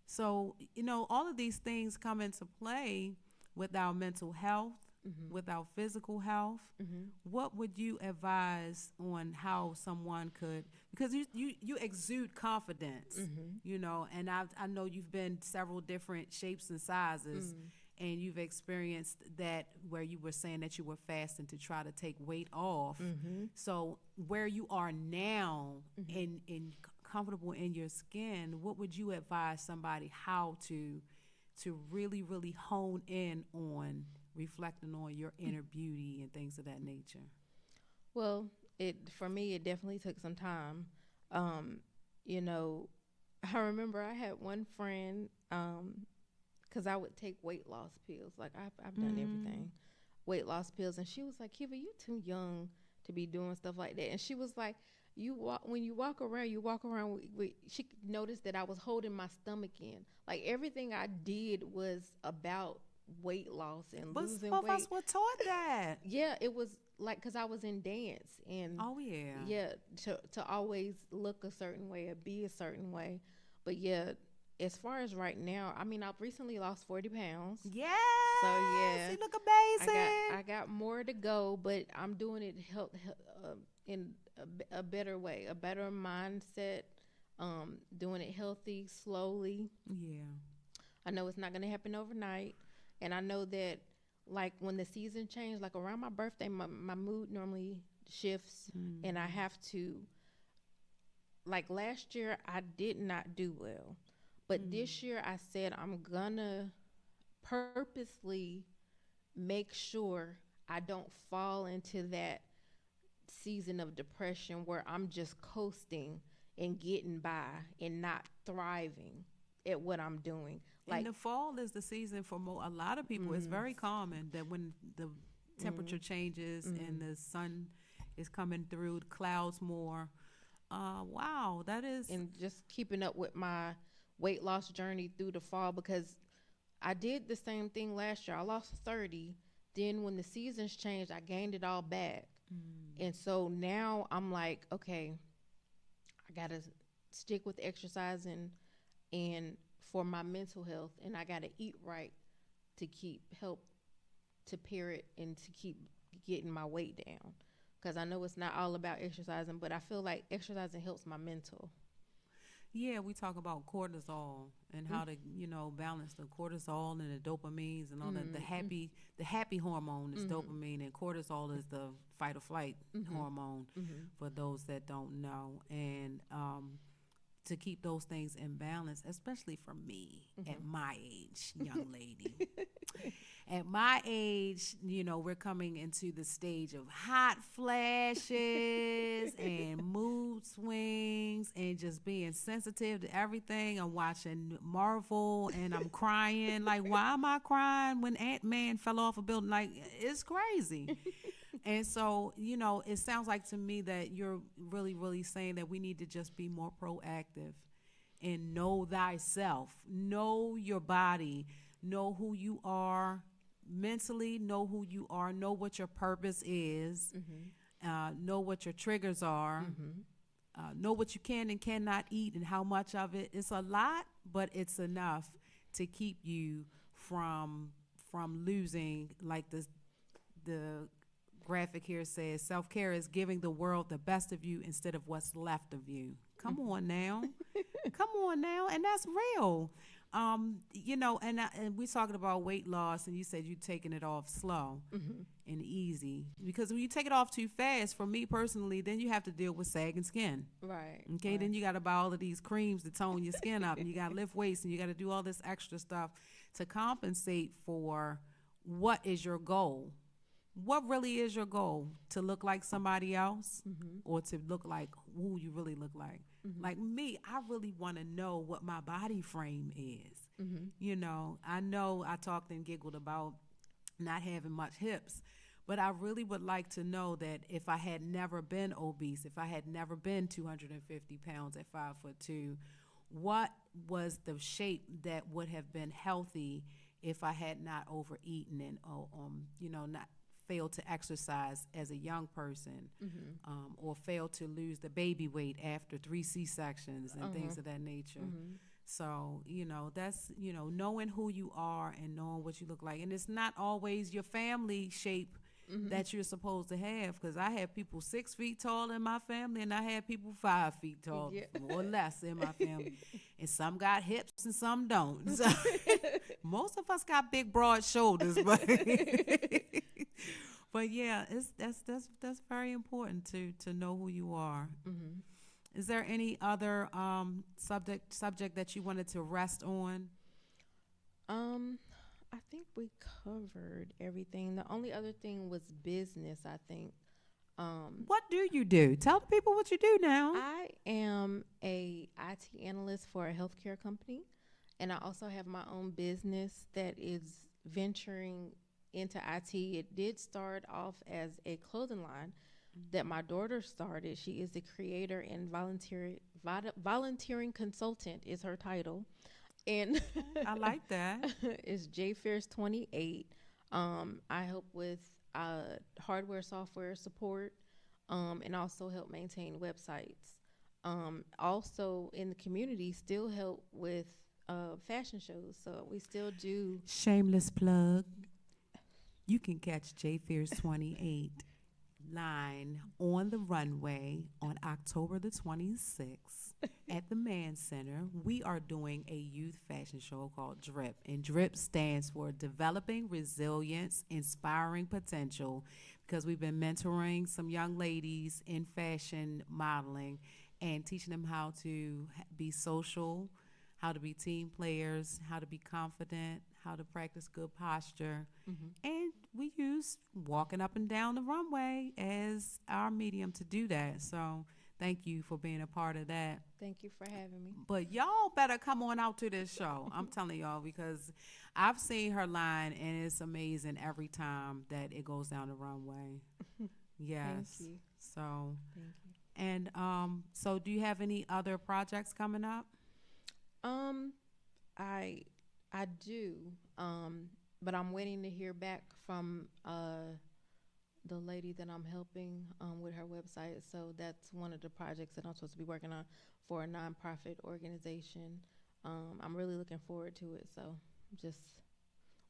So, you know, all of these things come into play with our mental health with our physical health, what would you advise on how someone could, because you exude confidence, you know, and I know you've been several different shapes and sizes, and you've experienced that where you were saying that you were fasting to try to take weight off. So where you are now in comfortable in your skin, what would you advise somebody how to really, really hone in on reflecting on your inner beauty and things of that nature? Well, for me, it definitely took some time. You know, I remember I had one friend, because I would take weight loss pills. Like I've done everything, weight loss pills, and she was like, "Kiva, you too young to be doing stuff like that." And she was like, when you walk around with she noticed that I was holding my stomach in. Like everything I did was about weight loss and losing both weight. of us were taught that. Yeah, it was like, because I was in dance, and to always look a certain way or be a certain way. But yeah, as far as right now, I mean, I've recently lost 40 pounds. Yeah. So yeah, you look amazing. I got more to go, but I'm doing it in a better way, a better mindset. Doing it healthy, slowly. Yeah. I know it's not going to happen overnight, and I know that, like, when the season changes, like around my birthday, my mood normally shifts, and I have to, like last year, I did not do well. But this year I said I'm gonna purposely make sure I don't fall into that season of depression where I'm just coasting and getting by and not thriving at what I'm doing. Like, and the fall is the season for a lot of people. It's very common that when the temperature changes and the sun is coming through, the clouds more. Wow, that is. And just keeping up with my weight loss journey through the fall, because I did the same thing last year. I lost 30. Then when the seasons changed, I gained it all back. And so now I'm like, okay, I got to stick with exercising and for my mental health, and I got to eat right to help to pair it and to keep getting my weight down. Because I know it's not all about exercising, but I feel like exercising helps my mental. Yeah, we talk about cortisol and how to, balance the cortisol and the dopamines and all that. The happy hormone is dopamine, and cortisol is the fight or flight hormone for those that don't know. And to keep those things in balance, especially for me at my age, young lady. At my age, we're coming into the stage of hot flashes and mood swings and just being sensitive to everything. I'm watching Marvel and I'm crying. Like, why am I crying when Ant-Man fell off a building? Like, it's crazy. And so, it sounds like to me that you're really, really saying that we need to just be more proactive and know thyself, know your body, know who you are mentally, know who you are, know what your purpose is, know what your triggers are, know what you can and cannot eat and how much of it. It's a lot, but it's enough to keep you from losing, like the graphic here says, self-care is giving the world the best of you instead of what's left of you. Come on now. Come on now. And that's real. And we're talking about weight loss, and you said you're taking it off slow and easy. Because when you take it off too fast, for me personally, then you have to deal with sagging skin. Right. Okay, right. Then you got to buy all of these creams to tone your skin up, and you got to lift weights, and you got to do all this extra stuff to compensate for what is your goal. What really is your goal? To look like somebody else or to look like who you really look like? Like me, I really want to know what my body frame is. I know I talked and giggled about not having much hips, but I really would like to know that if I had never been obese, if I had never been 250 pounds at 5'2", what was the shape that would have been healthy if I had not overeaten and not failed to exercise as a young person, or failed to lose the baby weight after 3 C-sections and things of that nature. So, that's, knowing who you are and knowing what you look like. And it's not always your family shape that you're supposed to have. Because I have people 6 feet tall in my family, and I have people 5 feet tall Yeah. or less in my family. And some got hips and some don't. So most of us got big, broad shoulders, but but yeah, that's very important to know who you are. Is there any other subject that you wanted to rest on? Um, I think we covered everything. The only other thing was business, I think. What do you do? Tell the people what you do now. I am a IT analyst for a healthcare company, and I also have my own business that is venturing into IT. It did start off as a clothing line that my daughter started. She is the creator and volunteering consultant is her title, and I like that. it's JFairs 28. I help with hardware, software support, and also help maintain websites. Also in the community, still help with fashion shows. So we still do. Shameless plug. You can catch J Fears 28 line on the runway on October the 26th at the Mann Center. We are doing a youth fashion show called DRIP, and DRIP stands for Developing Resilience, Inspiring Potential, because we've been mentoring some young ladies in fashion modeling and teaching them how to be social, how to be team players, how to be confident, how to practice good posture. And we use walking up and down the runway as our medium to do that. So thank you for being a part of that. Thank you for having me. But y'all better come on out to this show. I'm telling y'all, because I've seen her line and it's amazing every time that it goes down the runway. Yes. Thank you. So, Thank you. and so do you have any other projects coming up? I do, but I'm waiting to hear back from the lady that I'm helping with her website. So that's one of the projects that I'm supposed to be working on for a nonprofit organization. I'm really looking forward to it. So I'm just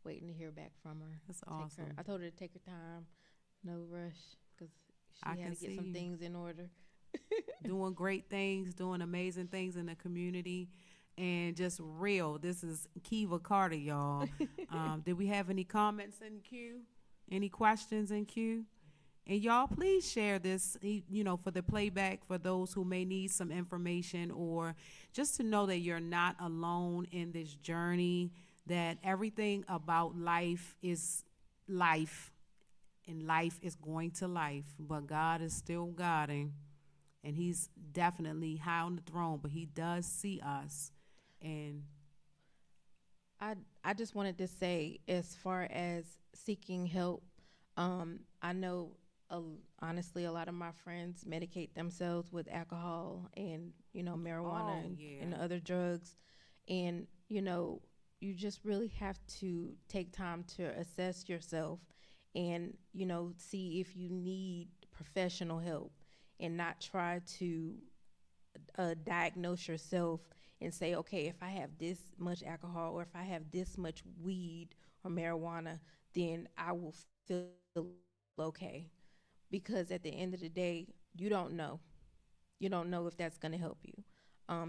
waiting to hear back from her. That's Take awesome. I told her to take her time, no rush, because she I had can to get see some you. things in order. Doing great things, doing amazing things in the community, and just real. This is Kiva Carter, y'all. Did we have any comments in queue? Any questions in queue? And y'all, please share this, for the playback, for those who may need some information, or just to know that you're not alone in this journey, that everything about life is life, and life is going to life, but God is still guiding. And he's definitely high on the throne, but he does see us. And I just wanted to say, as far as seeking help, I know honestly a lot of my friends medicate themselves with alcohol and marijuana and other drugs, and you just really have to take time to assess yourself and see if you need professional help, and not try to diagnose yourself and say, okay, if I have this much alcohol or if I have this much weed or marijuana, then I will feel okay. Because at the end of the day, you don't know. You don't know if that's going to help you.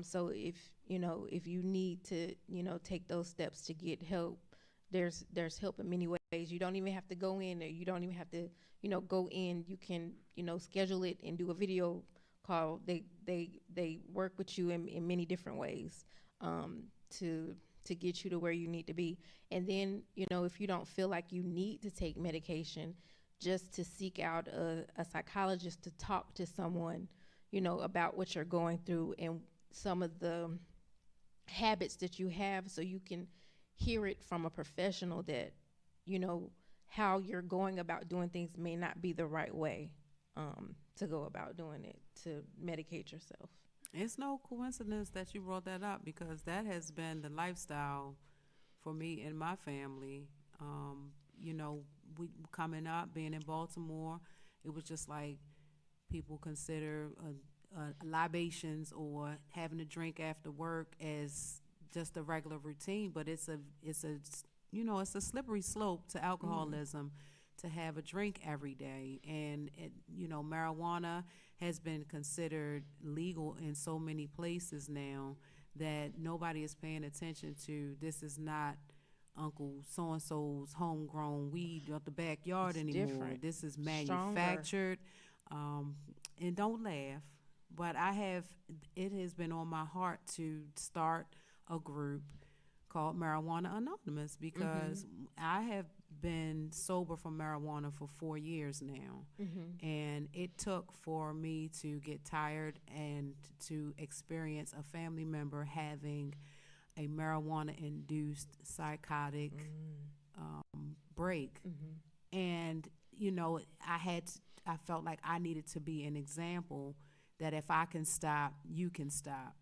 So if you need to, take those steps to get help, there's help in many ways. You don't even have to go in, or you don't even have to, go in. You can, schedule it and do a video call. They work with you in many different ways to get you to where you need to be. And then, if you don't feel like you need to take medication, just to seek out a psychologist to talk to someone, about what you're going through and some of the habits that you have, so you can hear it from a professional that, how you're going about doing things may not be the right way to go about doing it, to medicate yourself. it's no coincidence that you brought that up, because that has been the lifestyle for me and my family. We coming up, being in Baltimore, it was just like people consider libations or having a drink after work as just a regular routine, but it's a it's a slippery slope to alcoholism to have a drink every day. And marijuana has been considered legal in so many places now that nobody is paying attention to. This is not Uncle so-and-so's homegrown weed out the backyard It's anymore. different. This is Stronger. manufactured. And don't laugh, but it has been on my heart to start a group called Marijuana Anonymous because I have been sober from marijuana for 4 years now. And it took for me to get tired and to experience a family member having a marijuana-induced psychotic break. And, I felt like I needed to be an example that if I can stop, you can stop.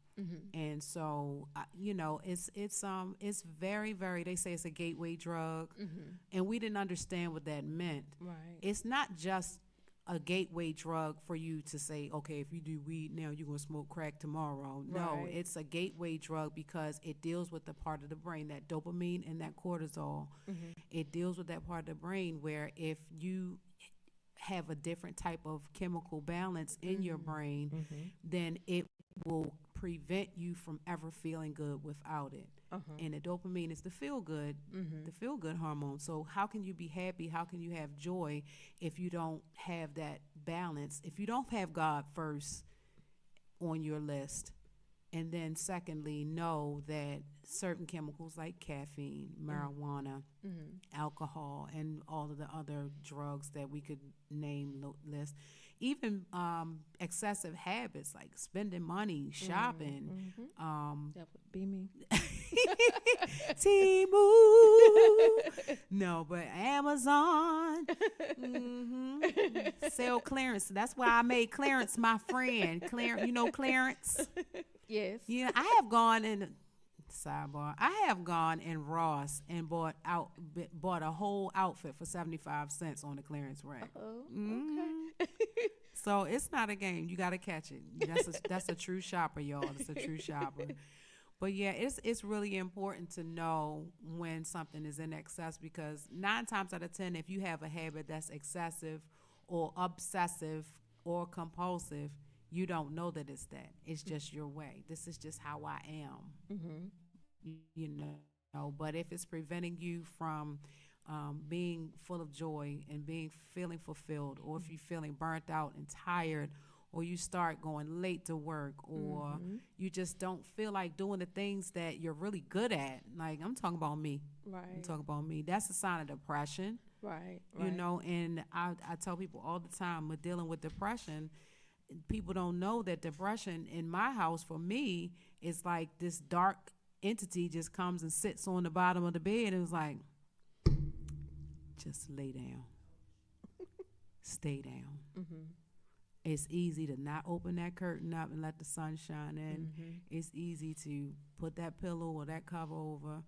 And so, it's very, very, they say it's a gateway drug. And we didn't understand what that meant. Right. It's not just a gateway drug for you to say, okay, if you do weed now, you're going to smoke crack tomorrow. No, Right. it's a gateway drug because it deals with the part of the brain, that dopamine and that cortisol. It deals with that part of the brain where if you have a different type of chemical balance in your brain, then it will prevent you from ever feeling good without it. And the dopamine is the feel good hormone. So how can you be happy? How can you have joy if you don't have that balance? If you don't have God first on your list, and then secondly, know that certain chemicals like caffeine, marijuana, alcohol, and all of the other drugs that we could name list, even excessive habits like spending money, shopping, That would be me. Temu, no, but Amazon, sell clearance. That's why I made Clarence my friend. Clarence. Yes. Yeah, I have gone in. Sidebar. I have gone in Ross and bought a whole outfit for 75 cents on the clearance rack. Oh, okay. So it's not a game. You got to catch it. That's a true shopper, y'all. It's a true shopper. But yeah, it's really important to know when something is in excess because 9 times out of 10, if you have a habit that's excessive or obsessive or compulsive, you don't know that it's that. It's just your way. This is just how I am. But if it's preventing you from being full of joy and feeling fulfilled, or if you're feeling burnt out and tired, or you start going late to work, or you just don't feel like doing the things that you're really good at. Like, I'm talking about me. Right. I'm talking about me. That's a sign of depression. Right. And I tell people all the time, with dealing with depression, people don't know that depression in my house, for me, is like this dark entity just comes and sits on the bottom of the bed and is like, just lay down. Stay down. It's easy to not open that curtain up and let the sun shine in. It's easy to put that pillow or that cover over.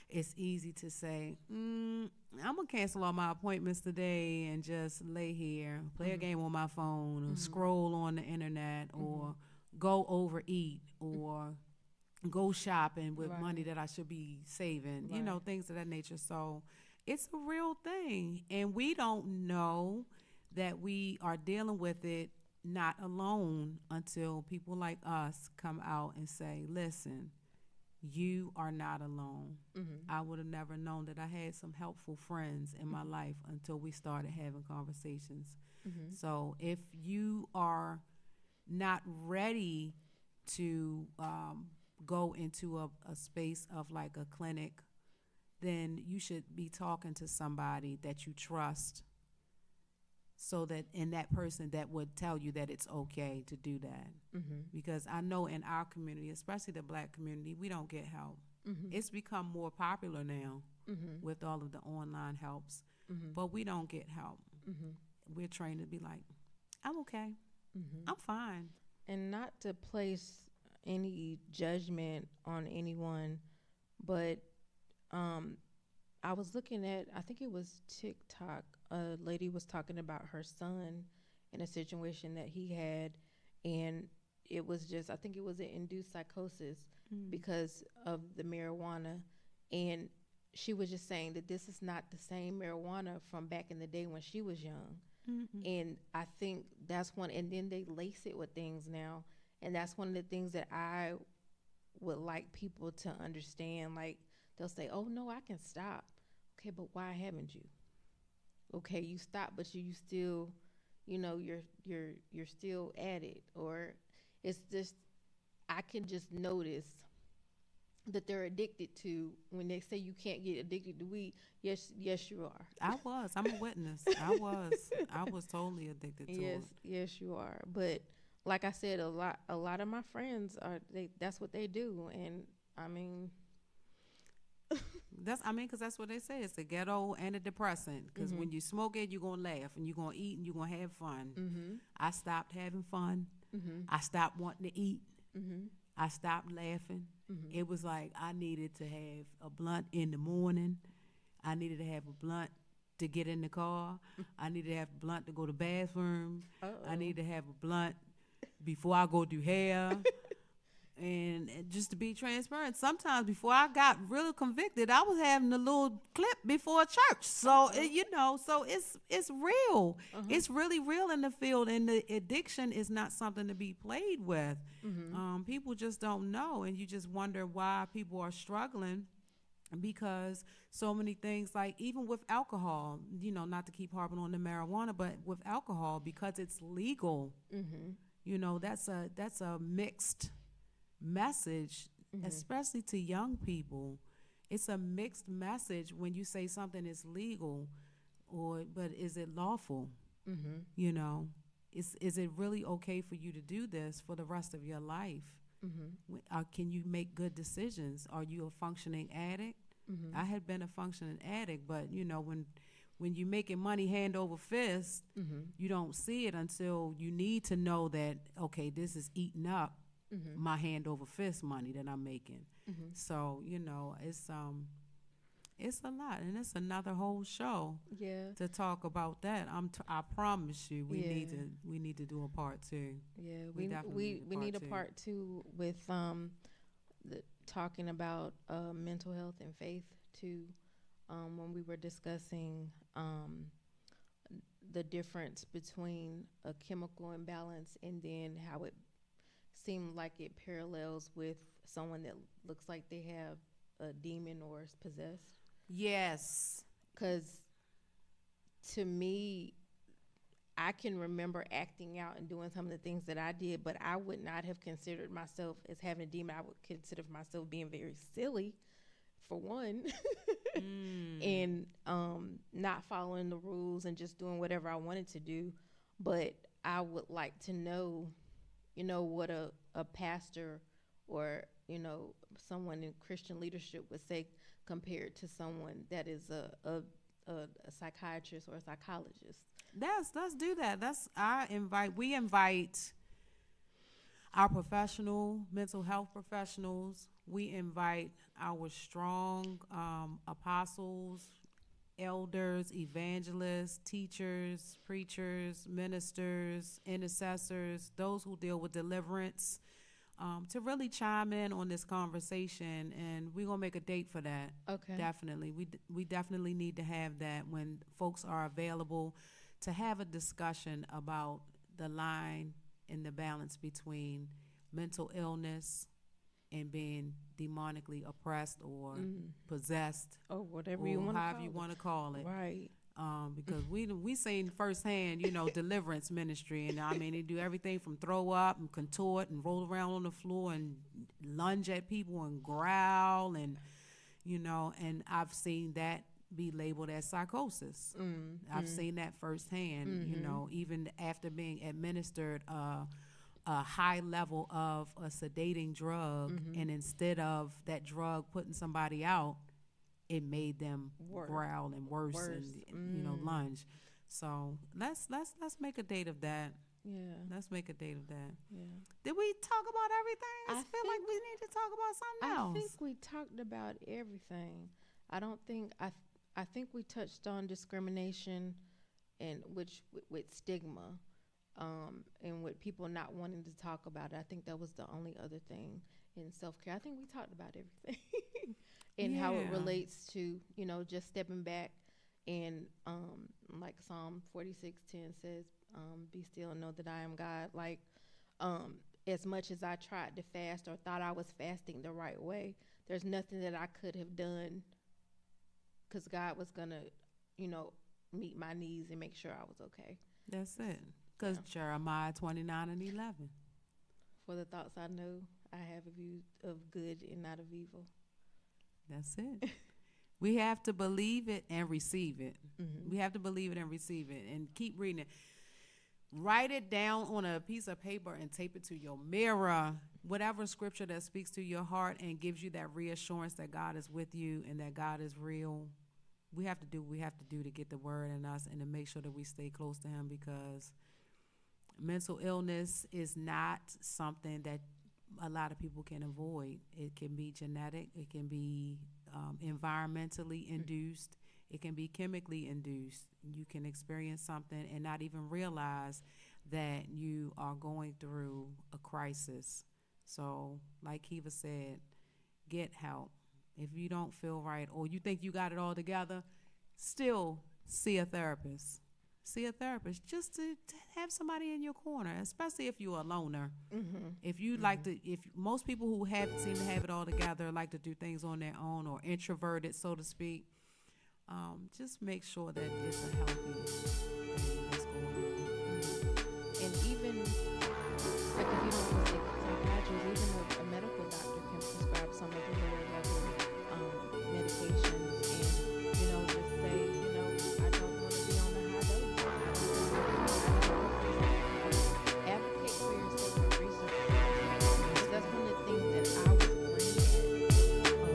It's easy to say, I'm going to cancel all my appointments today and just lay here, play a game on my phone, or scroll on the internet, or go overeat, or go shopping with money that I should be saving, things of that nature. So it's a real thing. And we don't know that we are dealing with it not alone until people like us come out and say, listen, you are not alone. I would have never known that I had some helpful friends in my life until we started having conversations. So if you are not ready to go into a space of like a clinic, then you should be talking to somebody that you trust, so that that person that would tell you that it's okay to do that. Because I know in our community, especially the Black community, we don't get help. It's become more popular now with all of the online helps, but we don't get help. We're trained to be like, I'm okay. I'm fine. And not to place any judgment on anyone, but I was looking at, I think it was TikTok, a lady was talking about her son in a situation that he had, and it was just, I think it was an induced psychosis, because of the marijuana. And she was just saying that this is not the same marijuana from back in the day when she was young. And I think that's one, and then they lace it with things now. And that's one of the things that I would like people to understand. Like, they'll say, oh, no, I can stop. Okay, but why haven't you? Okay, you stop, but you still, you're still at it. Or it's just, I can just notice that they're addicted to, when they say you can't get addicted to weed. Yes, you are. I'm a witness. I was totally addicted to it. Yes, you are. But like I said, a lot of my friends that's what they do. And I mean, because that's what they say. It's a ghetto and a depressant. Because when you smoke it, you're gonna laugh and you're gonna eat and you're gonna have fun. I stopped having fun. I stopped wanting to eat. I stopped laughing. It was like I needed to have a blunt in the morning. I needed to have a blunt to get in the car. I needed to have a blunt to go to the bathroom. I needed to have a blunt before I go do hair. And just to be transparent, sometimes before I got really convicted, I was having a little clip before church. So, so it's real. It's really real in the field, and the addiction is not something to be played with. People just don't know, and you just wonder why people are struggling, because so many things, like even with alcohol, not to keep harping on the marijuana, but with alcohol, because it's legal, that's a mixed message, especially to young people. It's a mixed message when you say something is legal, but is it lawful? Is it really okay for you to do this for the rest of your life? Can you make good decisions? Are you a functioning addict? I had been a functioning addict, but when you're making money hand over fist, you don't see it until you need to know that, okay, this is eating up my hand over fist money that I'm making. So, it's a lot, and it's another whole show to talk about that. I promise you, we need to do a part 2. Yeah, we need a part 2 with talking about mental health and faith too. When we were discussing the difference between a chemical imbalance and then how it seemed like it parallels with someone that looks like they have a demon or is possessed. Yes. Because to me, I can remember acting out and doing some of the things that I did, but I would not have considered myself as having a demon. I would consider myself being very silly, for one, and not following the rules and just doing whatever I wanted to do. But I would like to know, what a pastor or, someone in Christian leadership would say compared to someone that is a psychiatrist or a psychologist. Let's do that. We invite our professional mental health professionals. We invite our strong apostles, elders, evangelists, teachers, preachers, ministers, intercessors, those who deal with deliverance, to really chime in on this conversation, and we're gonna make a date for that. Okay. Definitely, we definitely need to have that when folks are available, to have a discussion about the line and the balance between mental illness and being demonically oppressed or possessed, or whatever or you want to however call you it. want to call it. Right. Because we seen firsthand, deliverance ministry, and I mean, they do everything from throw up and contort and roll around on the floor and lunge at people and growl, and and I've seen that be labeled as psychosis. I've seen that firsthand. Even after being administered a high level of a sedating drug, and instead of that drug putting somebody out, it made them growl and worse. And lunge. So let's make a date of that. Yeah. Let's make a date of that. Yeah. Did we talk about everything? I feel like we need to talk about something else. I think we talked about everything. I think we touched on discrimination, and with stigma, and with people not wanting to talk about it. I think that was the only other thing. in self-care. I think we talked about everything and how it Yeah. relates to, just stepping back and like Psalm 46:10 says, be still and know that I am God. Like, as much as I tried to fast or thought I was fasting the right way, there's nothing that I could have done because God was going to, meet my needs and make sure I was okay. That's it. Because Jeremiah 29:11. For the thoughts I know, I have of you of good and not of evil. That's it. We have to believe it and receive it. We have to believe it and receive it and keep reading it. Write it down on a piece of paper and tape it to your mirror. Whatever scripture that speaks to your heart and gives you that reassurance that God is with you and that God is real. We have to do what we have to do to get the word in us and to make sure that we stay close to him, because mental illness is not something that a lot of people can avoid. It can be genetic. It can be environmentally induced. It can be chemically induced. You can experience something and not even realize that you are going through a crisis. So, like Kiva said, get help. If you don't feel right or you think you got it all together, still see a therapist. See a therapist just to have somebody in your corner, especially if you're a loner. If you like to, if most people who seem to have it all together like to do things on their own or introverted, so to speak, just make sure that it's a healthy thing that's going on. And even, like, if you don't want to take psychiatrist, even a medical doctor can prescribe some of the lower level medications and, just say, I don't want to be on the high dose. Advocate for yourself and research. Because that's one of the things that I was great at.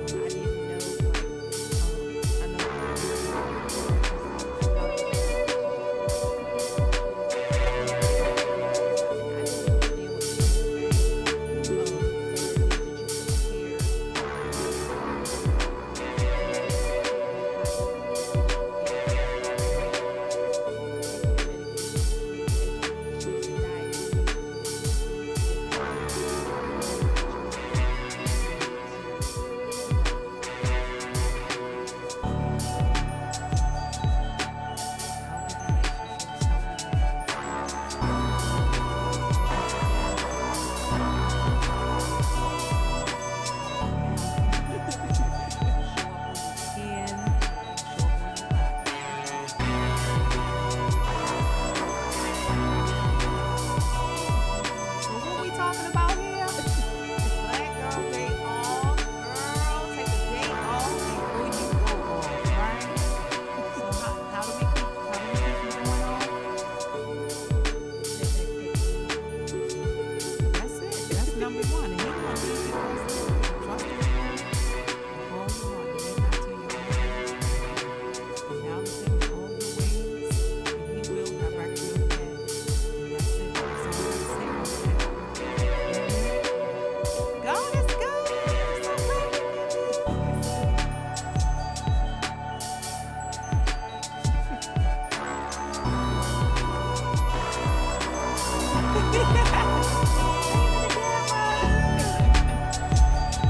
I didn't know, I know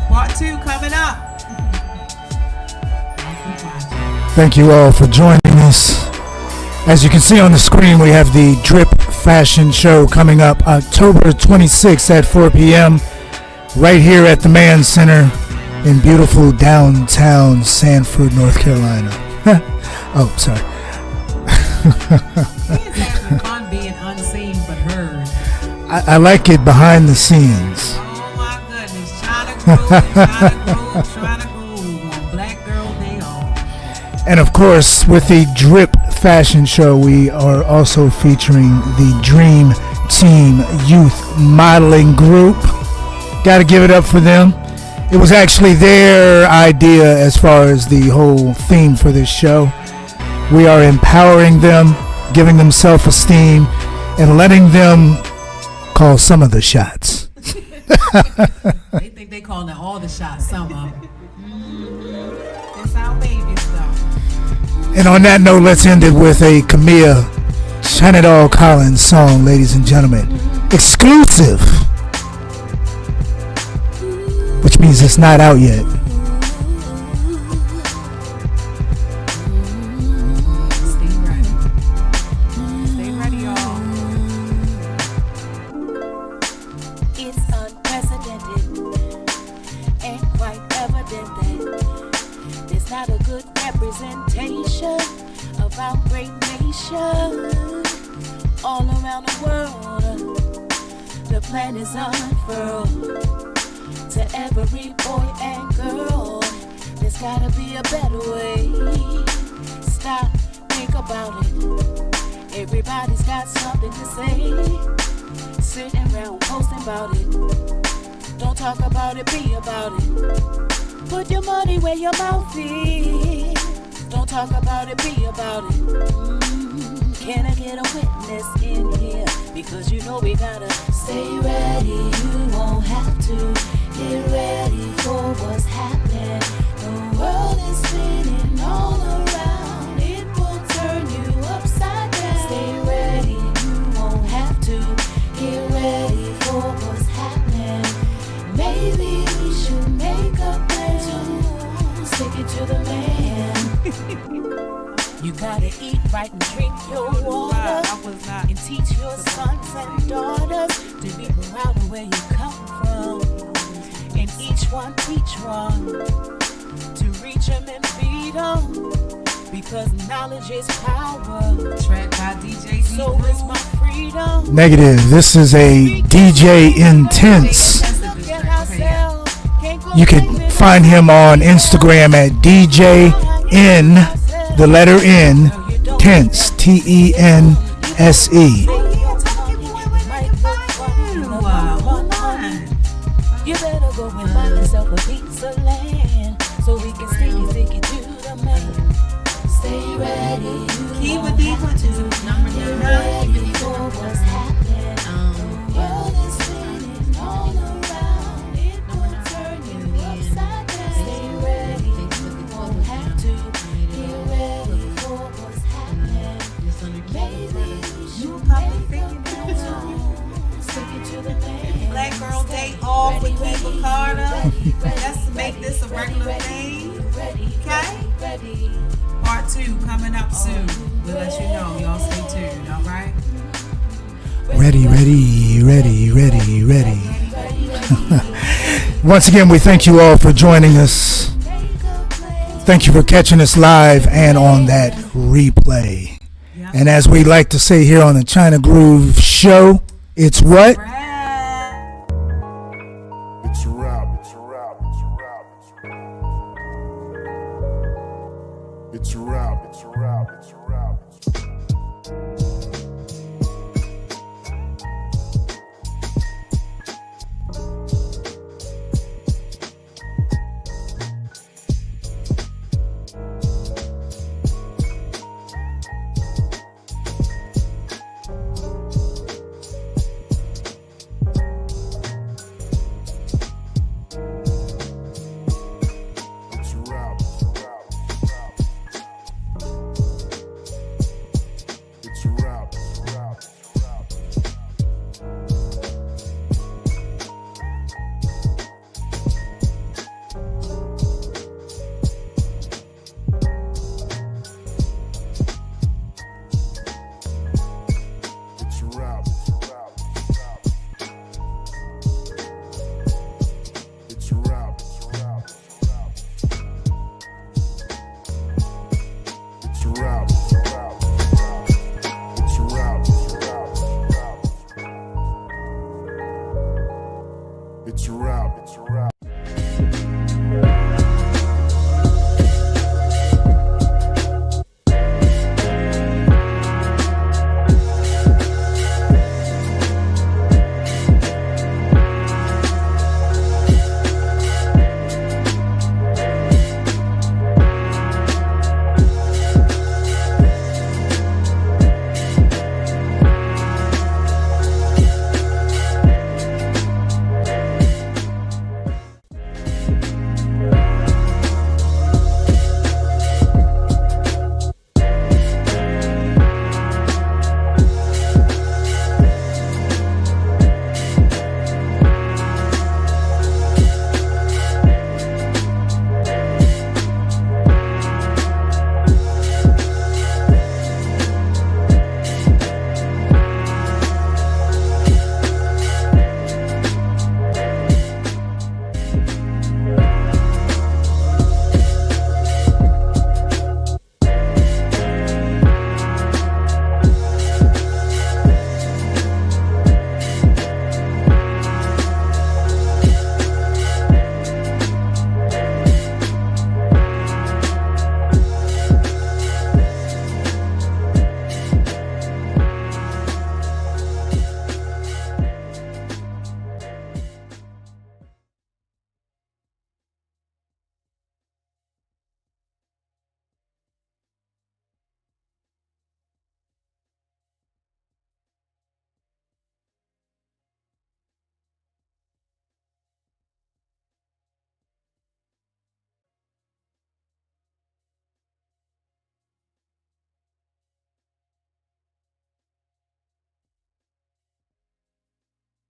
Part 2 coming up. Thank you all for joining us. As you can see on the screen, we have the Drip Fashion Show coming up October 26th at 4 p.m. right here at the Mann Center in beautiful downtown Sanford, North Carolina. Oh, sorry. It's having fun being unseen but heard. I like it behind the scenes. Oh my goodness. Trying to groove on Black Girl Day Off. And of course, with the Drip Fashion Show, we are also featuring the Dream Team Youth Modeling Group. Got to give it up for them. It was actually their idea as far as the whole theme for this show. We are empowering them, giving them self-esteem, and letting them call some of the shots. They think they calling all the shots, some of them. That's our babies, though. And on that note, let's end it with a Camille Chanadol Collins song, ladies and gentlemen. Exclusive. which means it's not out yet. Stay ready. Stay ready, y'all. It's unprecedented and quite evident that there's not a good representation of our great nation. All around the world, the plan is unfurled. To every boy and girl, there's gotta be a better way. Stop, think about it. Everybody's got something to say. Sitting around posting about it. Don't talk about it, be about it. Put your money where your mouth is. Don't talk about it, be about it. Can I get a witness in here? Because you know we gotta stay ready. You won't have to get ready for what's happening. The world is spinning all around. It will turn you upside down. Stay ready. You won't have to get ready for what's happening. Maybe we should make a plan to stick it to the man. You gotta eat right and drink your water. I was not. And teach your sons and daughters to be proud of where you come from. And each one teach one to reach them and feed them. Because knowledge is power. Track by DJ So is my freedom. Negative. This is a DJ Intense. Look at ourselves. Can't go You can find him on Instagram at DJN, the letter N, Tense, TENSE. You better go and buy yourself a piece of land so we can stick it to the man. Stay ready. Keep it deep with you. Number Get 9. ready for what's happening. The world is spinning all around. It will turn you upside down. Stay ready. You won't have to. Get ready for what's happening. Maybe we should make a plan. Stick it to the man. Black Girl Day off with Kiva Carter. Let's make this a regular thing. Okay? Part 2 coming up soon. We'll let you know. Y'all stay tuned, all right? Ready. Once again, we thank you all for joining us. Thank you for catching us live and on that replay. Yeah. And as we like to say here on the China Groove Show, it's what? Right. It's a rap. It's a rap.